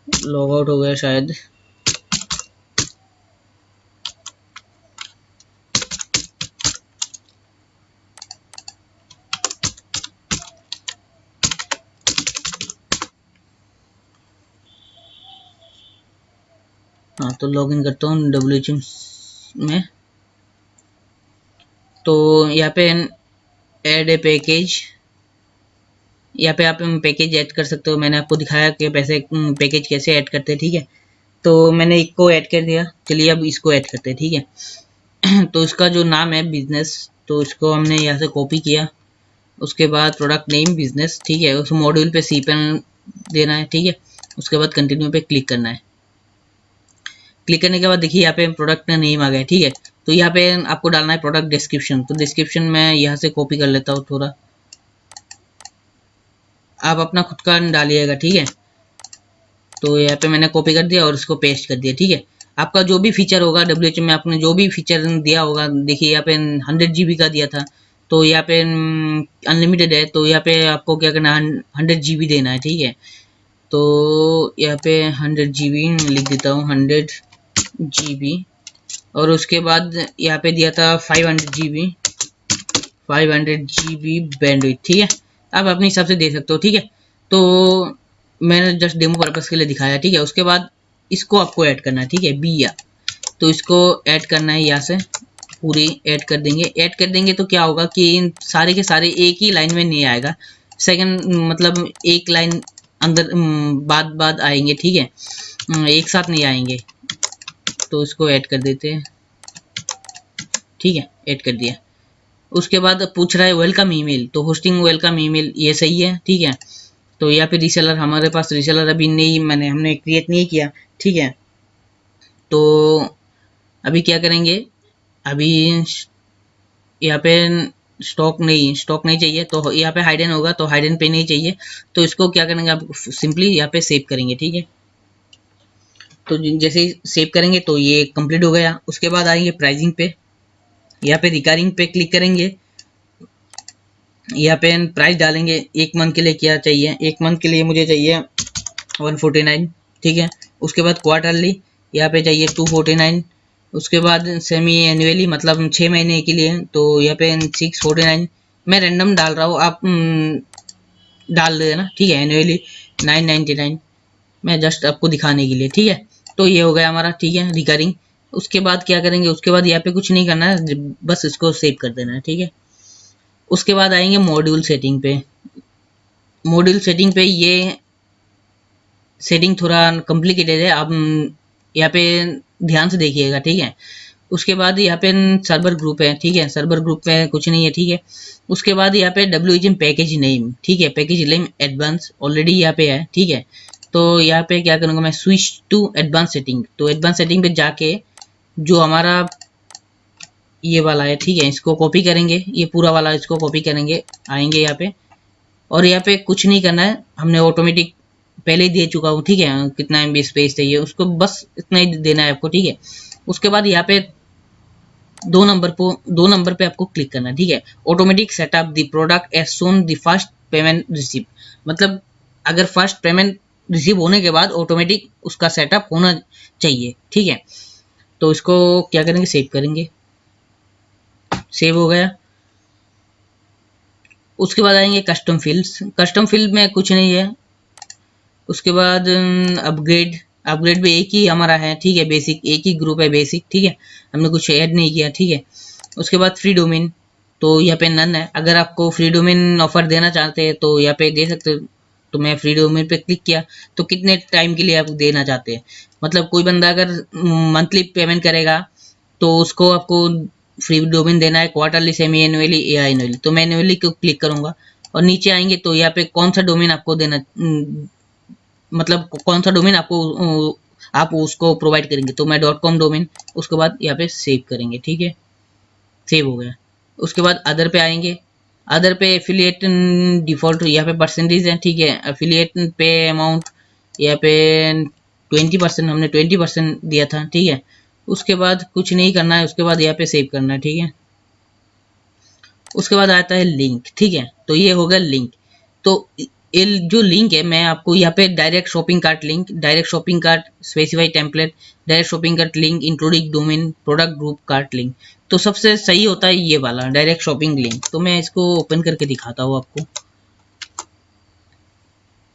लॉग आउट हो गया शायद। हाँ, तो लॉगिन करता हूँ डब्ल्यूएचएम में, तो यहाँ पे ऐड ए पैकेज, यहाँ पे आप पैकेज ऐड कर सकते हो। मैंने आपको दिखाया कि पैसे पैकेज कैसे ऐड करते हैं। ठीक है, तो मैंने एक को ऐड कर दिया, चलिए अब इसको ऐड करते हैं। ठीक है, तो इसका जो नाम है बिजनेस, तो इसको हमने यहाँ से कॉपी किया। उसके बाद प्रोडक्ट नेम बिजनेस, ठीक है, उस मॉड्यूल पे सी पेन देना है। ठीक है, उसके बाद कंटिन्यू पे क्लिक करना है। क्लिक करने के बाद देखिए यहाँ पे प्रोडक्ट का नेम आ गया। ठीक है, तो यहाँ पे आपको डालना है प्रोडक्ट डिस्क्रिप्शन, तो डिस्क्रिप्शन मैं यहाँ से कॉपी कर लेता हूँ थोड़ा, आप अपना खुद का डालिएगा। ठीक है, तो यहाँ पे मैंने कॉपी कर दिया और इसको पेस्ट कर दिया। ठीक है, आपका जो भी फीचर होगा डब्ल्यूएचएम में, आपने जो भी फीचर दिया होगा, देखिए यहाँ पे 100 GB का दिया था, तो यहाँ पे अनलिमिटेड है, तो यहाँ पे आपको क्या करना है, 100 GB देना है। ठीक है, तो यहाँ पे 100 GB लिख देता हूँ, 100 GB, और उसके बाद यहाँ पे दिया था 500 GB, 500 GB बैंडविड्थ। ठीक है, आप अपने हिसाब से दे सकते हो। ठीक है, तो मैंने जस्ट डेमो पर्पस के लिए दिखाया। ठीक है, उसके बाद इसको आपको ऐड करना है। ठीक है, बिया, तो इसको ऐड करना है, यहाँ से पूरी ऐड कर देंगे। ऐड कर देंगे तो क्या होगा कि इन सारे के सारे एक ही लाइन में नहीं आएगा, सेकंड मतलब एक लाइन अंदर बाद बाद आएंगे। ठीक है, एक साथ नहीं आएंगे, तो इसको ऐड कर देते हैं। ठीक है, ऐड कर दिया। उसके बाद पूछ रहा है वेलकम ईमेल, तो होस्टिंग वेलकम ईमेल ये सही है। ठीक है, तो यहाँ पे रीसेलर, हमारे पास रीसेलर अभी नहीं, हमने क्रिएट नहीं किया। ठीक है, तो अभी क्या करेंगे, अभी यहाँ पे स्टॉक नहीं चाहिए, तो यहाँ पे हाइडन होगा, तो हाइडन पे नहीं चाहिए, तो इसको क्या करेंगे, आप सिंपली यहाँ पे सेव करेंगे। ठीक है, तो जैसे ही सेव करेंगे तो ये कंप्लीट हो गया। उसके बाद आएंगे प्राइसिंग पे, यहाँ पे रिकरिंग पे क्लिक करेंगे। यहाँ पे प्राइस डालेंगे, एक मंथ के लिए क्या चाहिए, एक मंथ के लिए मुझे चाहिए 149। ठीक है, उसके बाद क्वार्टरली यहाँ पे चाहिए 249। उसके बाद सेमी एनुअली मतलब 6 महीने के लिए, तो यहाँ पे 649। मैं रैंडम डाल रहा हूँ, आप डाल देना। ठीक है, एनुअली 999, मैं जस्ट आपको दिखाने के लिए। ठीक है, तो ये हो गया हमारा। ठीक है, रिकरिंग। उसके बाद क्या करेंगे, उसके बाद यहाँ पे कुछ नहीं करना है, बस इसको सेव कर देना है। ठीक है, उसके बाद आएंगे मॉड्यूल सेटिंग पे। मॉड्यूल सेटिंग पे ये सेटिंग थोड़ा कॉम्प्लिकेटेड है, आप यहाँ पे ध्यान से देखिएगा। ठीक है, उसके बाद यहाँ पे सर्वर ग्रुप है। ठीक है, सर्वर ग्रुप पे कुछ नहीं है। ठीक है, उसके बाद यहाँ पे WHM पैकेज नेम। ठीक है, पैकेज नेम एडवांस ऑलरेडी यहाँ पे है। ठीक है, तो यहाँ पे क्या करूँगा मैं, स्विच टू एडवांस सेटिंग। तो एडवांस सेटिंग पे जाके जो हमारा ये वाला है, ठीक है, इसको कॉपी करेंगे, ये पूरा वाला इसको कॉपी करेंगे, आएंगे यहाँ पे, और यहाँ पे कुछ नहीं करना है, हमने ऑटोमेटिक पहले ही दे चुका हूँ। ठीक है, कितना MB स्पेस चाहिए उसको, बस इतना ही देना है आपको। ठीक है, उसके बाद यहाँ पे 2 नंबर पे आपको क्लिक करना है। ठीक है, automatic setup the product as soon the first payment receive, मतलब अगर फर्स्ट पेमेंट रिसीव होने के बाद ऑटोमेटिक उसका सेटअप होना चाहिए। ठीक है, तो इसको क्या करेंगे, सेव करेंगे, सेव हो गया। उसके बाद आएंगे कस्टम फील्ड्स। कस्टम फील्ड में कुछ नहीं है। उसके बाद अपग्रेड, अपग्रेड भी एक ही हमारा है। ठीक है, बेसिक एक ही ग्रुप है, बेसिक। ठीक है, हमने कुछ ऐड नहीं किया। ठीक है, उसके बाद फ्री डोमेन, तो यहाँ पे नन है। अगर आपको फ्री डोमेन ऑफर देना चाहते हैं तो यहाँ पे दे सकते हो, तो मैं फ्री डोमेन पे क्लिक किया। तो कितने टाइम के लिए आप देना चाहते हैं, मतलब कोई बंदा अगर मंथली पेमेंट करेगा तो उसको आपको फ्री डोमेन देना है, क्वार्टरली, सेमी एनुअली या एनुअली, तो मैं एनुअली को क्लिक करूंगा। और नीचे आएंगे तो यहाँ पे कौन सा डोमेन आपको देना, मतलब कौन सा डोमेन आपको आप उसको प्रोवाइड करेंगे, तो मैं .com डोमेन, उसके बाद यहाँ पे सेव करेंगे। ठीक है, सेव हो गया। उसके बाद अदर पे आएंगे, अदर पे एफिलिएट डिफॉल्ट यहाँ पे परसेंटेज है। ठीक है, एफिलिएट पे अमाउंट यहाँ पे 20%, हमने 20% दिया था। ठीक है, उसके बाद कुछ नहीं करना है, उसके बाद यहाँ पे सेव करना है। ठीक है, उसके बाद आता है लिंक। ठीक है, तो ये होगा लिंक। तो ये जो लिंक है, मैं आपको यहाँ पे direct shopping cart link, direct shopping cart specify template, direct shopping cart link including domain, product group cart link, तो सबसे सही होता है ये वाला डायरेक्ट शॉपिंग लिंक। तो मैं इसको ओपन करके दिखाता हूँ आपको।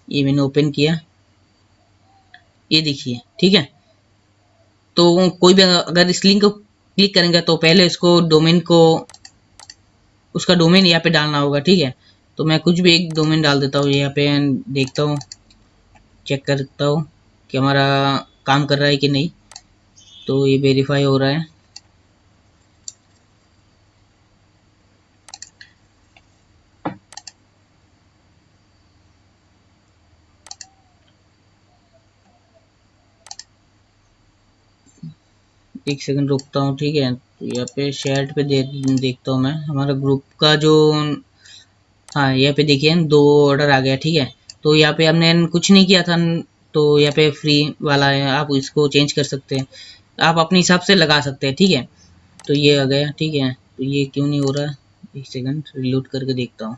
ये मैंने ओपन किया, ये देखिए। ठीक है, तो कोई भी अगर इस लिंक को क्लिक करेंगे तो पहले इसको डोमेन को, उसका डोमेन यहाँ पे डालना होगा। ठीक है, तो मैं कुछ भी एक डोमेन डाल देता हूँ यहाँ पे, देखता हूँ, चेक करता हूँ कि हमारा काम कर रहा है कि नहीं। तो ये वेरीफाई हो रहा है। एक सेकंड रुकता हूँ। ठीक है, तो यहाँ पे शेयर पे देखता हूँ मैं हमारा ग्रुप का जो, हाँ यहाँ पे देखिए 2 ऑर्डर आ गया। ठीक है, तो यहाँ पे हमने कुछ नहीं किया था, तो यहाँ पे फ्री वाला है, आप इसको चेंज कर सकते हैं, आप अपने हिसाब से लगा सकते हैं। ठीक है, तो ये आ गया। ठीक है, तो ये क्यों नहीं हो रहा है, एक सेकंड रिलोड करके देखता हूँ।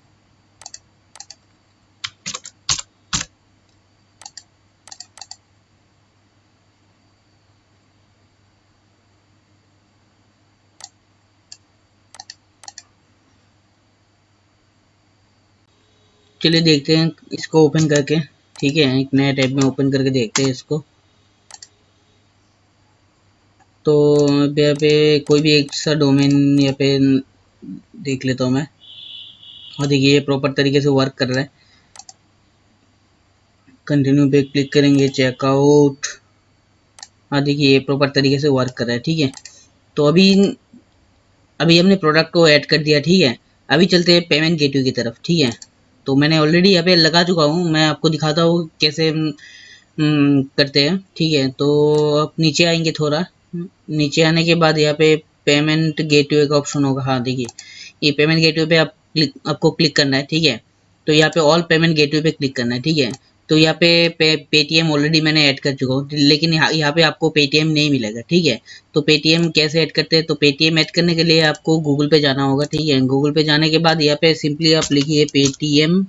चलिए देखते हैं इसको ओपन करके। ठीक है, एक नया टैब में ओपन करके देखते हैं इसको। तो यहाँ पे कोई भी एक सा डोमेन यहाँ पे देख लेता हूँ मैं, और देखिए ये प्रॉपर तरीके से वर्क कर रहा है। कंटिन्यू पे क्लिक करेंगे, चेकआउट, हाँ देखिए ये प्रॉपर तरीके से वर्क कर रहा है, ठीक है। तो अभी अभी हमने प्रोडक्ट को ऐड कर दिया, ठीक है। अभी चलते हैं पेमेंट गेटवे की तरफ, ठीक है। तो मैंने ऑलरेडी यहाँ पे लगा चुका हूँ, मैं आपको दिखाता हूँ कैसे करते हैं, ठीक है। तो आप नीचे आएंगे थोड़ा, नीचे आने के बाद यहाँ पे पेमेंट गेटवे का ऑप्शन होगा। हाँ देखिए ये पेमेंट गेटवे पे आपको क्लिक करना है, ठीक है। तो यहाँ पे ऑल पेमेंट गेटवे पे क्लिक करना है, ठीक है। तो यहाँ पे पेटीएम ऑलरेडी मैंने ऐड कर चुका हूँ, लेकिन यहाँ पे आपको पेटीएम नहीं मिलेगा, ठीक है। तो पेटीएम कैसे ऐड करते हैं, तो पेटीएम ऐड करने के लिए आपको गूगल पे जाना होगा, ठीक है। गूगल पे जाने के बाद यहाँ पे सिंपली आप लिखिए पेटीएम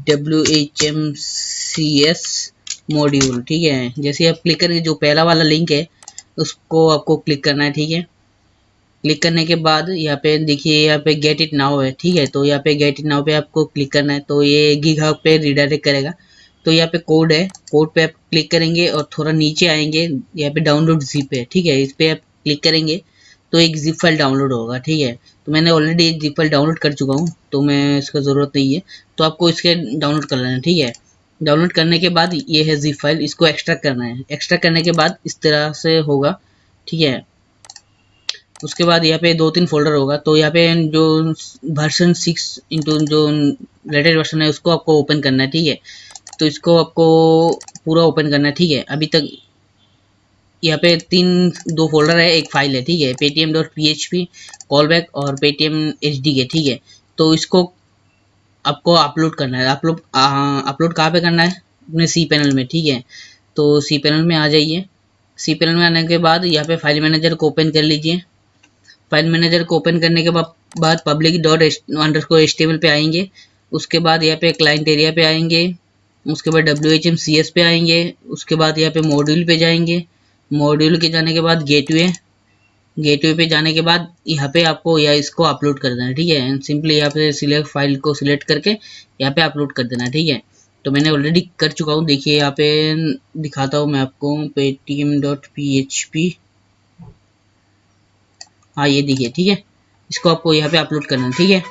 WHMCS मॉड्यूल, ठीक है। जैसे आप क्लिक करेंगे जो पहला वाला लिंक है उसको आपको क्लिक करना है, ठीक है। क्लिक करने के बाद यहाँ पे देखिए यहाँ पे गेट इट नाउ है, ठीक है। तो यहाँ पे गेट इट नाउ पे आपको क्लिक करना है, तो ये गीगहब पे रिडायरेक्ट करेगा। तो यहाँ पे कोड है, कोड पे आप क्लिक करेंगे और थोड़ा नीचे आएंगे, यहाँ पे डाउनलोड जिप है, ठीक है। इस पे आप क्लिक करेंगे तो एक जिप फाइल डाउनलोड होगा, ठीक है। तो मैंने ऑलरेडी एक जिप फाइल डाउनलोड कर चुका हूँ, तो मैं इसका ज़रूरत नहीं है। तो आपको इसके डाउनलोड कर लेना है, ठीक है। डाउनलोड करने के बाद ये है जिप फाइल, इसको एक्सट्रैक्ट करना है। एक्सट्रैक्ट करने के बाद इस तरह से होगा, ठीक है। उसके बाद यहाँ पे 2-3 फोल्डर होगा, तो यहाँ पे जो वर्जन 6 इंटू जो लेटेस्ट वर्जन है उसको आपको ओपन करना है, ठीक है। तो इसको आपको पूरा ओपन करना है, ठीक है। अभी तक यहाँ पे 2 फोल्डर है, एक फाइल है, ठीक है। paytm.php कॉलबैक और paytm hdk, ठीक है। तो इसको आपको अपलोड करना है। अपलोड कहाँ पे करना है, अपने सी पैनल में, ठीक है। तो सी पैनल में आ जाइए। सी पैनल में आने के बाद यहाँ पे फाइल मैनेजर को ओपन कर लीजिए। फाइल मैनेजर को ओपन करने के बाद पब्लिक डॉट अंडरस्कोर HTML पे आएंगे। उसके बाद यहाँ पे क्लाइंट एरिया पे आएंगे। उसके बाद WHMCS पे आएंगे। उसके बाद यहाँ पे मॉड्यूल पे जाएंगे। मॉड्यूल के जाने के बाद गेटवे, गेटवे पे जाने के बाद यहाँ पे आपको या इसको अपलोड कर देना है, ठीक है। सिंपली यहाँ पे सिलेक्ट फाइल को सिलेक्ट करके यहाँ पे अपलोड कर देना है, ठीक है। तो मैंने ऑलरेडी कर चुका हूँ, देखिए यहाँ पे दिखाता हूँ मैं आपको paytm.php। हाँ ये देखिए, ठीक है। इसको आपको यहाँ पे अपलोड करना है, ठीक है।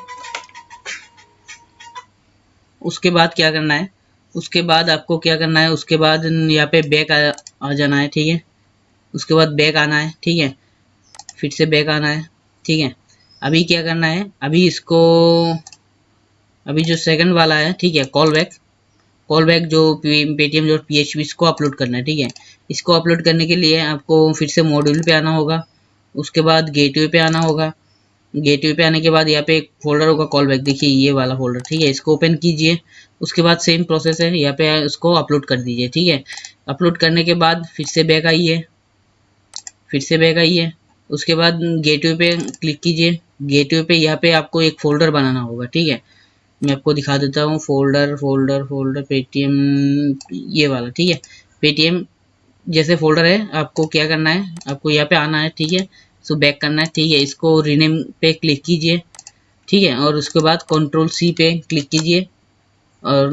उसके बाद क्या करना है, उसके बाद आपको क्या करना है, उसके बाद यहाँ पे बैक आ जाना है, ठीक है। उसके बाद बैक आना है, ठीक है। फिर से बैक आना है, ठीक है। अभी क्या करना है, अभी इसको अभी जो सेकंड वाला है, ठीक है, कॉल बैक जो paytm.php इसको अपलोड करना है, ठीक है। इसको अपलोड करने के लिए आपको फिर से मॉड्यूल पे आना होगा। उसके बाद गेटवे पे आना होगा। गेटवे पे आने के बाद यहाँ पे एक फोल्डर होगा कॉल बैक, देखिए ये वाला फोल्डर, ठीक है। इसको ओपन कीजिए। उसके बाद सेम प्रोसेस है, यहाँ पे इसको अपलोड कर दीजिए, ठीक है। अपलोड करने के बाद फिर से बैक आइए, फिर से बैक आइए। उसके बाद गेटवे पे क्लिक कीजिए। गेटवे पे यहाँ पे आपको एक फोल्डर बनाना होगा, ठीक है। मैं आपको दिखा देता हूँ, फोल्डर पेटीएम, ये वाला, ठीक है। पेटीएम जैसे फोल्डर है, आपको क्या करना है, आपको यहाँ पे आना है, ठीक है। सो बैक करना है, ठीक है। इसको रीनेम पे क्लिक कीजिए, ठीक है। और उसके बाद कंट्रोल C पे क्लिक कीजिए और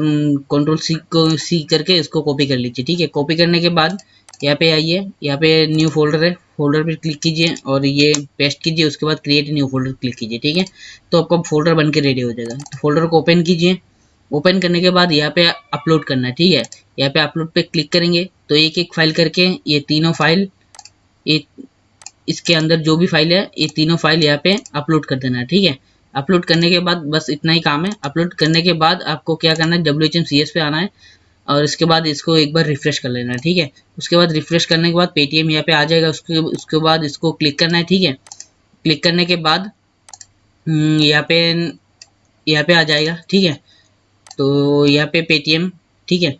कंट्रोल सी करके इसको कॉपी कर लीजिए, ठीक है। कॉपी करने के बाद यहाँ पे आइए, यहाँ पे न्यू फोल्डर है, फोल्डर पे क्लिक कीजिए और ये पेस्ट कीजिए। उसके बाद क्रिएट न्यू फोल्डर क्लिक कीजिए, ठीक है। तो आपका फोल्डर बन के रेडी हो जाएगा। तो फोल्डर को ओपन कीजिए। ओपन करने के बाद यहाँ पे अपलोड करना है, ठीक है। यहाँ पे अपलोड पे क्लिक करेंगे तो एक एक फाइल करके ये तीनों फाइल, ये इसके अंदर जो भी फाइल है ये तीनों फाइल यहाँ पे अपलोड कर देना है, ठीक है। अपलोड करने के बाद बस इतना ही काम है। अपलोड करने के बाद आपको क्या करना है, WHMCS पे आना है और इसके बाद इसको एक बार रिफ्रेश कर लेना है, ठीक है। उसके बाद रिफ्रेश करने के बाद पेटीएम यहाँ पे आ जाएगा। उसके बाद इसको क्लिक करना है, ठीक है। क्लिक करने के बाद यहाँ पे आ जाएगा, ठीक है। तो यहाँ पे पेटीएम, ठीक है।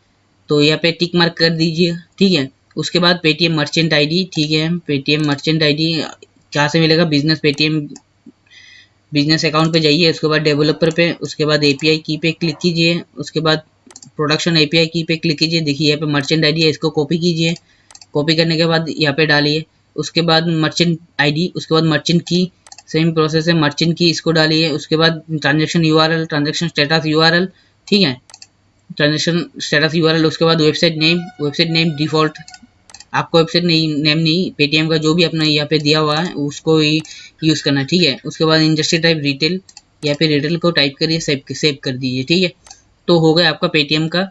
तो यहाँ पे टिक मार्क कर दीजिए, ठीक है। उसके बाद पेटीएम मर्चेंट आईडी, ठीक है। पेटीएम मर्चेंट आईडी कहाँ से मिलेगा, बिजनेस पेटीएम बिजनेस अकाउंट पे जाइए। उसके बाद डेवलपर पे, उसके बाद एपीआई की पे क्लिक कीजिए। उसके बाद प्रोडक्शन एपीआई की पे क्लिक कीजिए। देखिए यहाँ पे मर्चेंट आईडी है, इसको कॉपी कीजिए। कॉपी करने के बाद यहाँ पे डालिए। उसके बाद मर्चेंट आईडी, उसके बाद मर्चेंट की, सेम प्रोसेस है, मर्चेंट की इसको डालिए। उसके बाद transaction URL, transaction status URL, ठीक है। ट्रांजेक्शन स्टेटस यूआरएल, उसके बाद वेबसाइट नेम डिफॉल्ट, आपको वेबसाइट नेम नहीं, पेटीएम का जो भी अपना यहाँ पे दिया हुआ है उसको ही यूज़ करना है, ठीक है। उसके बाद इंडस्ट्री टाइप रिटेल, यहाँ पे रिटेल को टाइप करिए, सेव कर दीजिए, ठीक है। तो हो गया आपका पेटीएम का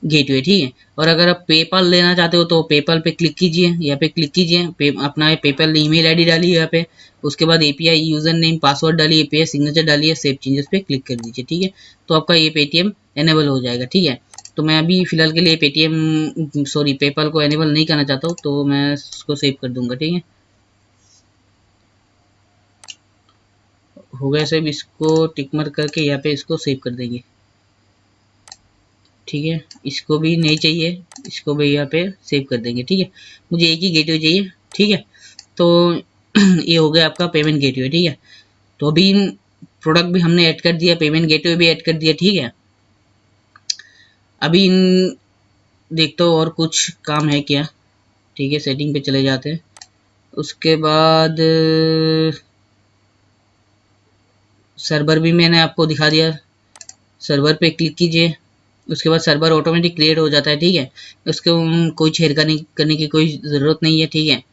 गेटवे, ठीक है। और अगर आप पेपल लेना चाहते हो तो पेपल पे क्लिक कीजिए, यहाँ पे क्लिक कीजिए, अपना पेपल ईमेल आईडी डालिए यहाँ पे, उसके बाद एपीआई यूजर नेम पासवर्ड डालिए, एपीआई सिग्नेचर डालिए, सेव चेंजेस पे क्लिक कर दीजिए, ठीक है। तो आपका ये पेटीएम एनेबल हो जाएगा, ठीक है। तो मैं अभी फिलहाल के लिए पेटीएम सॉरी पेपल को एनेबल नहीं करना चाहता हूँ, तो मैं इसको सेव कर दूंगा, ठीक है। हो गया सेव, इसको टिक मार्क करके यहाँ पे इसको सेव कर देंगे, ठीक है। इसको भी नहीं चाहिए, इसको भी यहाँ पे सेव कर देंगे, ठीक है। मुझे एक ही गेटवे चाहिए, ठीक है। तो ये हो गया आपका पेमेंट गेटवे, ठीक है। तो अभी प्रोडक्ट भी हमने ऐड कर दिया, पेमेंट गेटवे भी ऐड कर दिया, ठीक है। अभी इन देखता हूँ और कुछ काम है क्या, ठीक है। सेटिंग पे चले जाते हैं, उसके बाद सर्वर भी मैंने आपको दिखा दिया, सर्वर पे क्लिक कीजिए, उसके बाद सर्वर ऑटोमेटिक क्रिएट हो जाता है, ठीक है। उसको कोई छेड़खानी करने की कोई ज़रूरत नहीं है, ठीक है।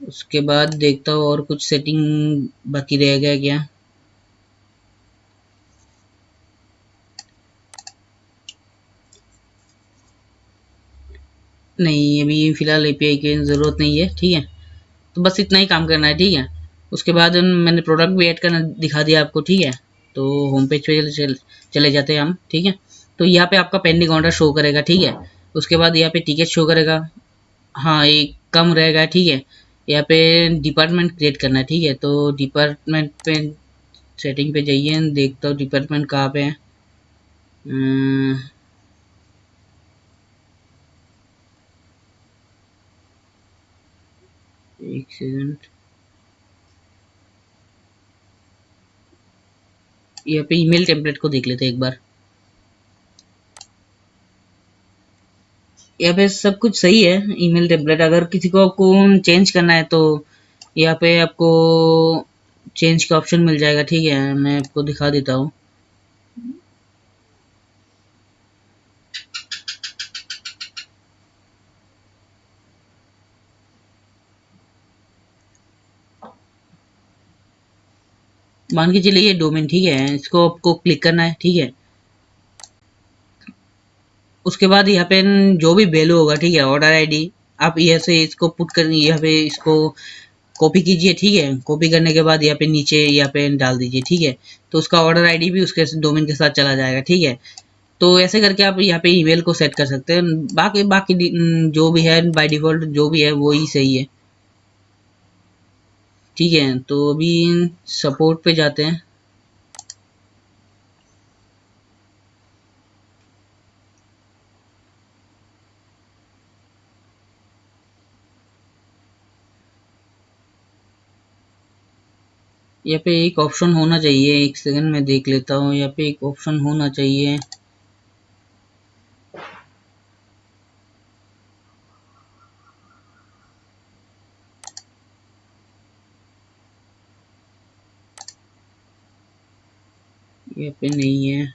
उसके बाद देखता हूँ और कुछ सेटिंग बाकी रह गया क्या। नहीं, अभी फ़िलहाल एपीआई की ज़रूरत नहीं है, ठीक है। तो बस इतना ही काम करना है, ठीक है। उसके बाद मैंने प्रोडक्ट भी ऐड करना दिखा दिया आपको, ठीक है। तो होम पेज पे चले जाते हैं हम, ठीक है। तो यहाँ पे आपका पेंडिंग ऑर्डर शो करेगा, ठीक है। उसके बाद यहाँ पे टिकट शो करेगा, हाँ एक कम रहेगा, ठीक है। यहाँ पे डिपार्टमेंट क्रिएट करना है, ठीक है। तो डिपार्टमेंट पे सेटिंग पे जाइए, देखता हूँ डिपार्टमेंट कहाँ पे है। एक सेकंड, यहाँ पे ईमेल टेम्पलेट को देख लेते हैं एक बार। यहाँ पे सब कुछ सही है, ईमेल टेम्पलेट। अगर किसी को आपको चेंज करना है तो यहाँ पे आपको चेंज का ऑप्शन मिल जाएगा, ठीक है। मैं आपको दिखा देता हूँ। मान के चलिए ये डोमेन, ठीक है, इसको आपको क्लिक करना है, ठीक है। उसके बाद यहाँ पे जो भी वैल्यू होगा, ठीक है, ऑर्डर आईडी आप यहाँ से इसको पुट कर, यहाँ पे इसको कॉपी कीजिए, ठीक है। कॉपी करने के बाद यहाँ पे नीचे यहाँ पे डाल दीजिए, ठीक है। तो उसका ऑर्डर आईडी भी उसके डोमेन के साथ चला जाएगा, ठीक है। तो ऐसे करके आप यहाँ पे ईमेल को सेट कर सकते हैं। बाकी बाकी जो भी है बाय डिफॉल्ट जो भी है वो ही सही है, ठीक है। तो अभी सपोर्ट पे जाते हैं। यहाँ पे एक ऑप्शन होना चाहिए, एक सेकंड में देख लेता हूँ, यहाँ पे एक ऑप्शन होना चाहिए। यहाँ पे नहीं है।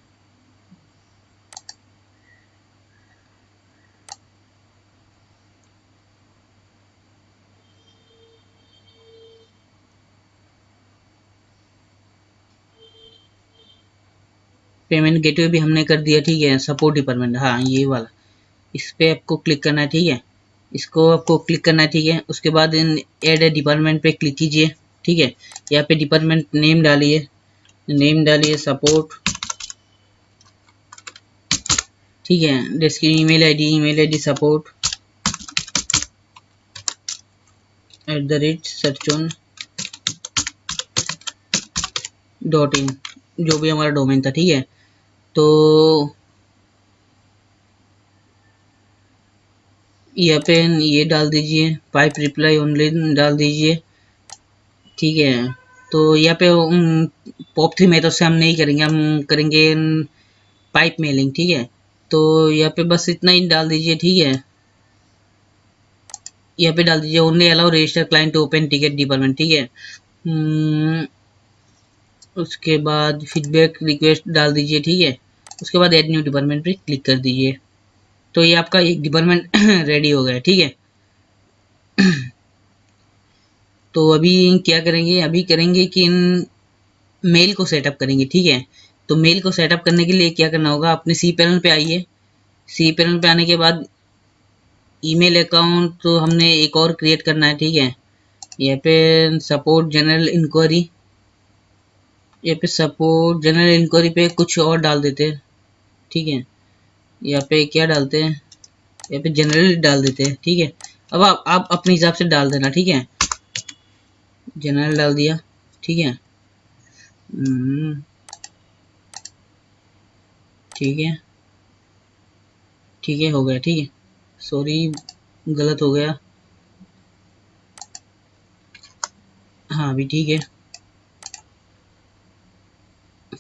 पेमेंट गेटवे भी हमने कर दिया, ठीक है। सपोर्ट डिपार्टमेंट, हाँ ये वाला, इस पे आपको क्लिक करना है, ठीक है। इसको आपको क्लिक करना है, ठीक है। उसके बाद इन ऐड ए डिपार्टमेंट पे क्लिक कीजिए, ठीक है। यहाँ पे डिपार्टमेंट नेम डालिए, सपोर्ट, ठीक है। जिसकी ईमेल आईडी support@searchon.in, जो भी हमारा डोमेन था, ठीक है। तो यहाँ पे ये डाल दीजिए, पाइप रिप्लाई ओनली डाल दीजिए, ठीक है। तो यहाँ पे पॉप थ्री मेथड से हम नहीं करेंगे, हम करेंगे पाइप मेलिंग, ठीक है। तो यहाँ पे बस इतना ही डाल दीजिए, ठीक है। यहाँ पे डाल दीजिए only allow register client to open ticket department, ठीक है। उसके बाद फीडबैक रिक्वेस्ट डाल दीजिए, ठीक है। उसके बाद ऐड न्यू डिपार्टमेंट पे क्लिक कर दीजिए। तो ये आपका एक डिपार्टमेंट रेडी हो गया, ठीक है। तो अभी क्या करेंगे, अभी करेंगे कि इन मेल को सेटअप करेंगे, ठीक है। तो मेल को सेटअप करने के लिए क्या करना होगा, अपने सी पैनल पे आइए, सी पैनल पे आने के बाद ईमेल अकाउंट तो हमने एक और क्रिएट करना है, ठीक है। यहाँ पे सपोर्ट जनरल इंक्वायरी, यहाँ पे सपोर्ट जनरल इंक्वायरी पे कुछ और डाल देते हैं, ठीक है। यहाँ पे क्या डालते हैं, यहाँ पे जनरल डाल देते हैं, ठीक है। अब आप अपने हिसाब से डाल देना, ठीक है। जनरल डाल दिया, ठीक है। ठीक है, ठीक है, हो गया, ठीक है। सॉरी, गलत हो गया। हाँ, अभी ठीक है।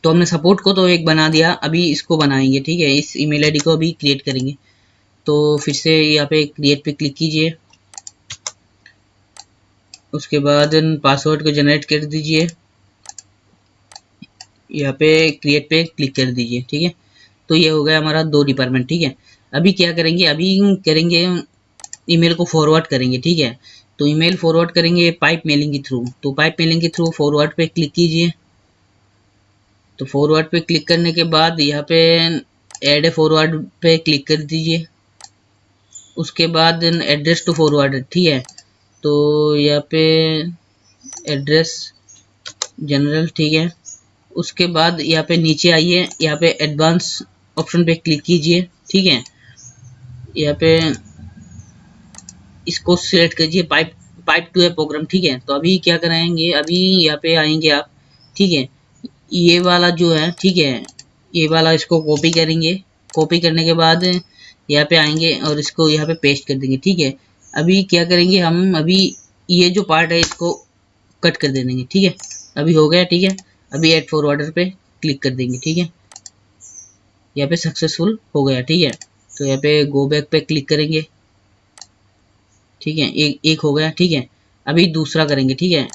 तो हमने सपोर्ट को तो एक बना दिया, अभी इसको बनाएंगे, ठीक है। इस ईमेल आईडी को अभी क्रिएट करेंगे। तो फिर से यहाँ पे क्रिएट पे क्लिक कीजिए, उसके बाद पासवर्ड को जनरेट कर दीजिए, यहाँ पे क्रिएट पे क्लिक कर दीजिए, ठीक है। तो ये हो गया हमारा 2 डिपार्टमेंट, ठीक है। अभी क्या करेंगे, अभी करेंगे ईमेल को फॉरवर्ड करेंगे, ठीक है। तो ईमेल फॉरवर्ड करेंगे पाइप मेलिंग के थ्रू। तो पाइप मेलिंग के थ्रू फॉरवर्ड पे क्लिक कीजिए। तो फॉरवर्ड पे क्लिक करने के बाद यहाँ पे ऐड फॉरवर्ड पे क्लिक कर दीजिए, उसके बाद एड्रेस टू फॉरवर्ड, ठीक है। तो यहाँ पे एड्रेस जनरल, ठीक है। उसके बाद यहाँ पे नीचे आइए, यहाँ पे एडवांस ऑप्शन पे क्लिक कीजिए, ठीक है। यहाँ पे इसको सिलेक्ट कीजिए, पाइप टू ए प्रोग्राम, ठीक है। तो अभी क्या कराएंगे, अभी यहाँ पे आएंगे आप, ठीक है। ये वाला जो है, ठीक है, ये वाला इसको कॉपी करेंगे। कॉपी करने के बाद यहाँ पे आएंगे और इसको यहाँ पे पेस्ट कर देंगे, ठीक है। अभी क्या करेंगे हम, अभी ये जो पार्ट है इसको कट कर दे देंगे, ठीक है। अभी हो गया, ठीक है। अभी ऐड फॉरवर्डर पे क्लिक कर देंगे, ठीक है। यहाँ पे सक्सेसफुल हो गया, ठीक है। तो यहाँ पे गो बैक पे क्लिक करेंगे, ठीक है। एक हो गया, ठीक है। अभी दूसरा करेंगे, ठीक है।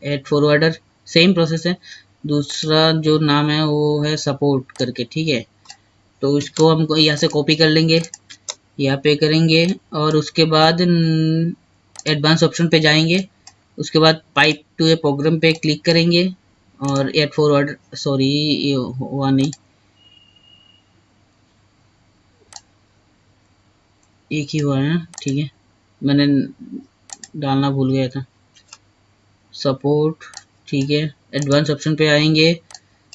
ऐड फॉरवर्डर, सेम प्रोसेस है। दूसरा जो नाम है वो है सपोर्ट करके, ठीक है। तो इसको हम यहाँ से कॉपी कर लेंगे, यहाँ पे करेंगे और उसके बाद एडवांस ऑप्शन पे जाएंगे। उसके बाद पाइप टू ए प्रोग्राम पे क्लिक करेंगे और ऐड फॉरवर्ड, सॉरी ये हुआ नहीं, एक ही हुआ है, ठीक है। मैंने डालना भूल गया था। सपोर्ट, ठीक है। एडवांस ऑप्शन पे आएंगे,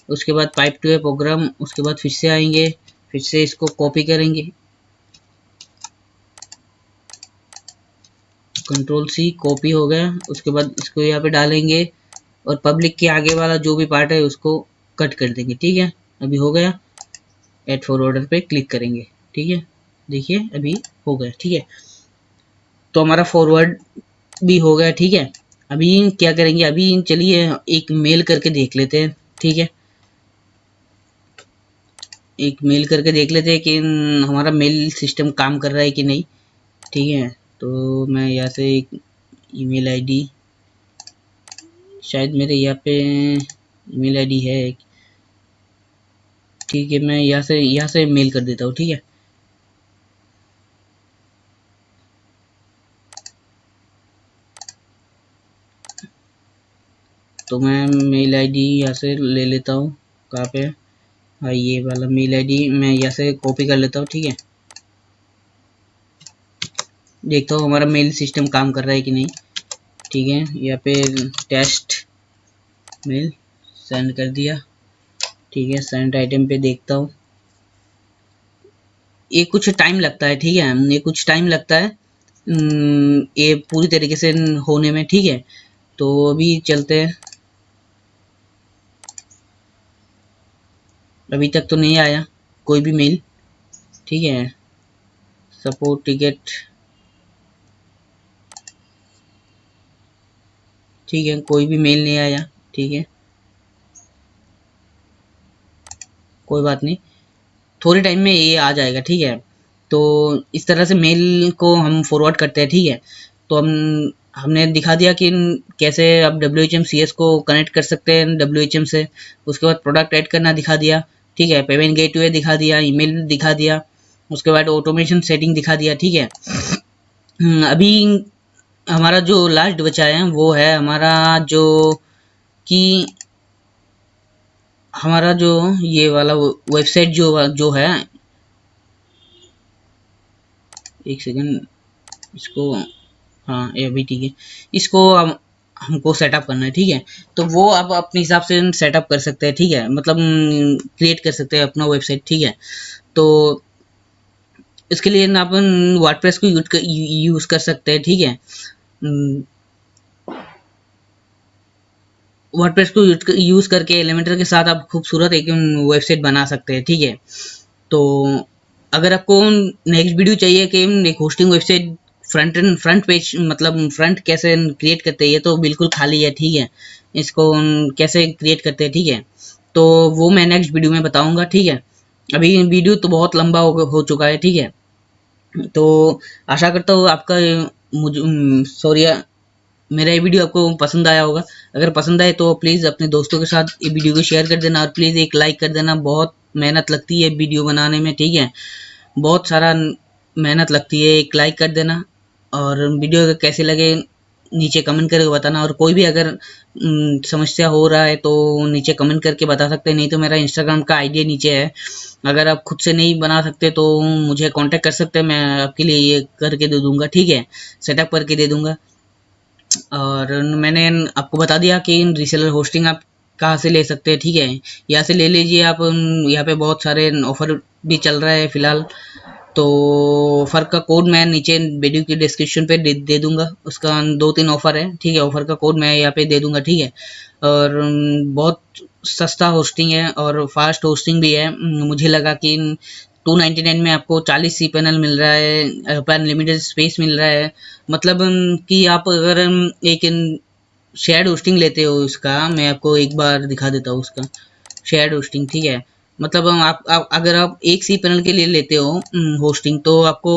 उसके बाद पाइप टू ए प्रोग्राम, उसके बाद फिर से आएंगे, फिर से इसको कॉपी करेंगे, कंट्रोल सी, कॉपी हो गया। उसके बाद इसको यहाँ पे डालेंगे और पब्लिक के आगे वाला जो भी पार्ट है उसको कट कर देंगे, ठीक है। अभी हो गया। ऐड फॉरवर्डर पे क्लिक करेंगे, ठीक है। देखिए अभी हो गया, ठीक है। तो हमारा फॉरवर्ड भी हो गया, ठीक है। अभी क्या करेंगे, अभी चलिए एक मेल करके देख लेते हैं, ठीक है। एक मेल करके देख लेते हैं कि हमारा मेल सिस्टम काम कर रहा है कि नहीं, ठीक है। तो मैं यहाँ से एक ईमेल आईडी, शायद मेरे यहाँ पे ईमेल आईडी है एक, ठीक है। मैं यहाँ से मेल कर देता हूँ, ठीक है। तो मैं मेल आईडी यहाँ से ले लेता हूँ, कहाँ पे, हाँ ये वाला मेल आईडी मैं यहाँ से कॉपी कर लेता हूँ, ठीक है। देखता हूँ हमारा मेल सिस्टम काम कर रहा है कि नहीं, ठीक है। यहाँ पे टेस्ट मेल सेंड कर दिया, ठीक है। सेंड आइटम पे देखता हूँ, ये कुछ टाइम लगता है, ठीक है। ये कुछ टाइम लगता है ये पूरी तरीके से होने में, ठीक है। तो अभी चलते हैं, अभी तक तो नहीं आया कोई भी मेल, ठीक है। सपोर्ट टिकट, ठीक है, कोई भी मेल नहीं आया, ठीक है। कोई बात नहीं, थोड़े टाइम में ये आ जाएगा, ठीक है। तो इस तरह से मेल को हम फॉरवर्ड करते हैं, ठीक है। तो हमने दिखा दिया कि कैसे आप WHM CS को कनेक्ट कर सकते हैं WHM से। उसके बाद प्रोडक्ट ऐड करना दिखा दिया, ठीक है। पेमेंट गेटवे दिखा दिया, ईमेल दिखा दिया, उसके बाद ऑटोमेशन सेटिंग दिखा दिया, ठीक है। अभी हमारा जो लास्ट बचा है वो है हमारा जो कि हमारा जो ये वाला वेबसाइट जो जो है एक सेकंड, इसको, हाँ ये भी ठीक है। इसको अब हमको सेटअप करना है, ठीक है। तो वो आप अपने हिसाब से सेटअप कर सकते हैं, ठीक है, मतलब क्रिएट कर सकते हैं अपना वेबसाइट, ठीक है। तो इसके लिए ना अपन वर्डप्रेस को यूज कर सकते हैं, ठीक है। वर्डप्रेस को यूज करके एलिमेंटर के साथ आप खूबसूरत एक वेबसाइट बना सकते हैं, ठीक है। तो अगर आपको नेक्स्ट वीडियो चाहिए कि एक होस्टिंग वेबसाइट फ्रंट पेज मतलब फ्रंट कैसे क्रिएट करते हैं, ये तो बिल्कुल खाली है, ठीक है। इसको कैसे क्रिएट करते हैं, ठीक है, तो वो मैं नेक्स्ट वीडियो में बताऊंगा, ठीक है। अभी वीडियो तो बहुत लंबा हो चुका है, ठीक है। तो आशा करता हूँ आपका मुझे सॉरी, मेरा ये वीडियो आपको पसंद आया होगा। अगर पसंद आए तो प्लीज़ अपने दोस्तों के साथ ये वीडियो को शेयर कर देना, और प्लीज़ एक लाइक कर देना। बहुत मेहनत लगती है वीडियो बनाने में, ठीक है, बहुत सारा मेहनत लगती है। एक लाइक कर देना, और वीडियो अगर कैसे लगे नीचे कमेंट करके बताना। और कोई भी अगर समस्या हो रहा है तो नीचे कमेंट करके बता सकते हैं, नहीं तो मेरा इंस्टाग्राम का आईडी नीचे है। अगर आप खुद से नहीं बना सकते तो मुझे कांटेक्ट कर सकते हैं, मैं आपके लिए ये करके दे दूंगा, ठीक है, सेटअप करके दे दूंगा। और मैंने आपको बता दिया कि रीसेलर होस्टिंग आप कहाँ से ले सकते हैं, ठीक है, यहाँ से ले लीजिए आप। यहाँ पे बहुत सारे ऑफर भी चल रहा है फिलहाल। तो ऑफर का कोड मैं नीचे वीडियो की डिस्क्रिप्शन पे दे दूंगा। उसका 2-3 ऑफर है, ठीक है, ऑफर का कोड मैं यहाँ पे दे दूंगा, ठीक है। और बहुत सस्ता होस्टिंग है और फास्ट होस्टिंग भी है। मुझे लगा कि 299 में आपको 40 सी पैनल मिल रहा है, अनलिमिटेड स्पेस मिल रहा है। मतलब कि आप अगर एक शेयर्ड होस्टिंग लेते हो, इसका मैं आपको एक बार दिखा देता हूँ उसका शेयर्ड होस्टिंग, ठीक है। मतलब आप अगर आप एक सी पैनल के लिए लेते हो होस्टिंग, तो आपको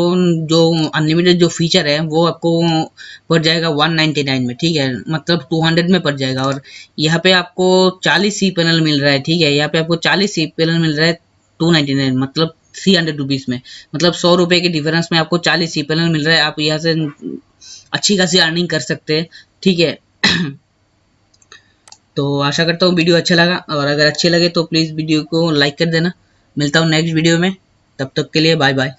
जो अनलिमिटेड जो फीचर है वो आपको पड़ जाएगा 199 में, ठीक है, मतलब 200 में पड़ जाएगा। और यहाँ पे आपको 40 सी पैनल मिल रहा है, ठीक है, यहाँ पे आपको 40 सी पैनल मिल रहा है 299, मतलब 300 रुपीज़ में, मतलब 100 रुपये के डिफरेंस में आपको 40 सी पैनल मिल रहा है। आप यहाँ से अच्छी खासी अर्निंग कर सकते हैं, ठीक है। तो आशा करता हूँ वीडियो अच्छा लगा, और अगर अच्छे लगे तो प्लीज़ वीडियो को लाइक कर देना। मिलता हूँ नेक्स्ट वीडियो में, तब तक के लिए बाय बाय।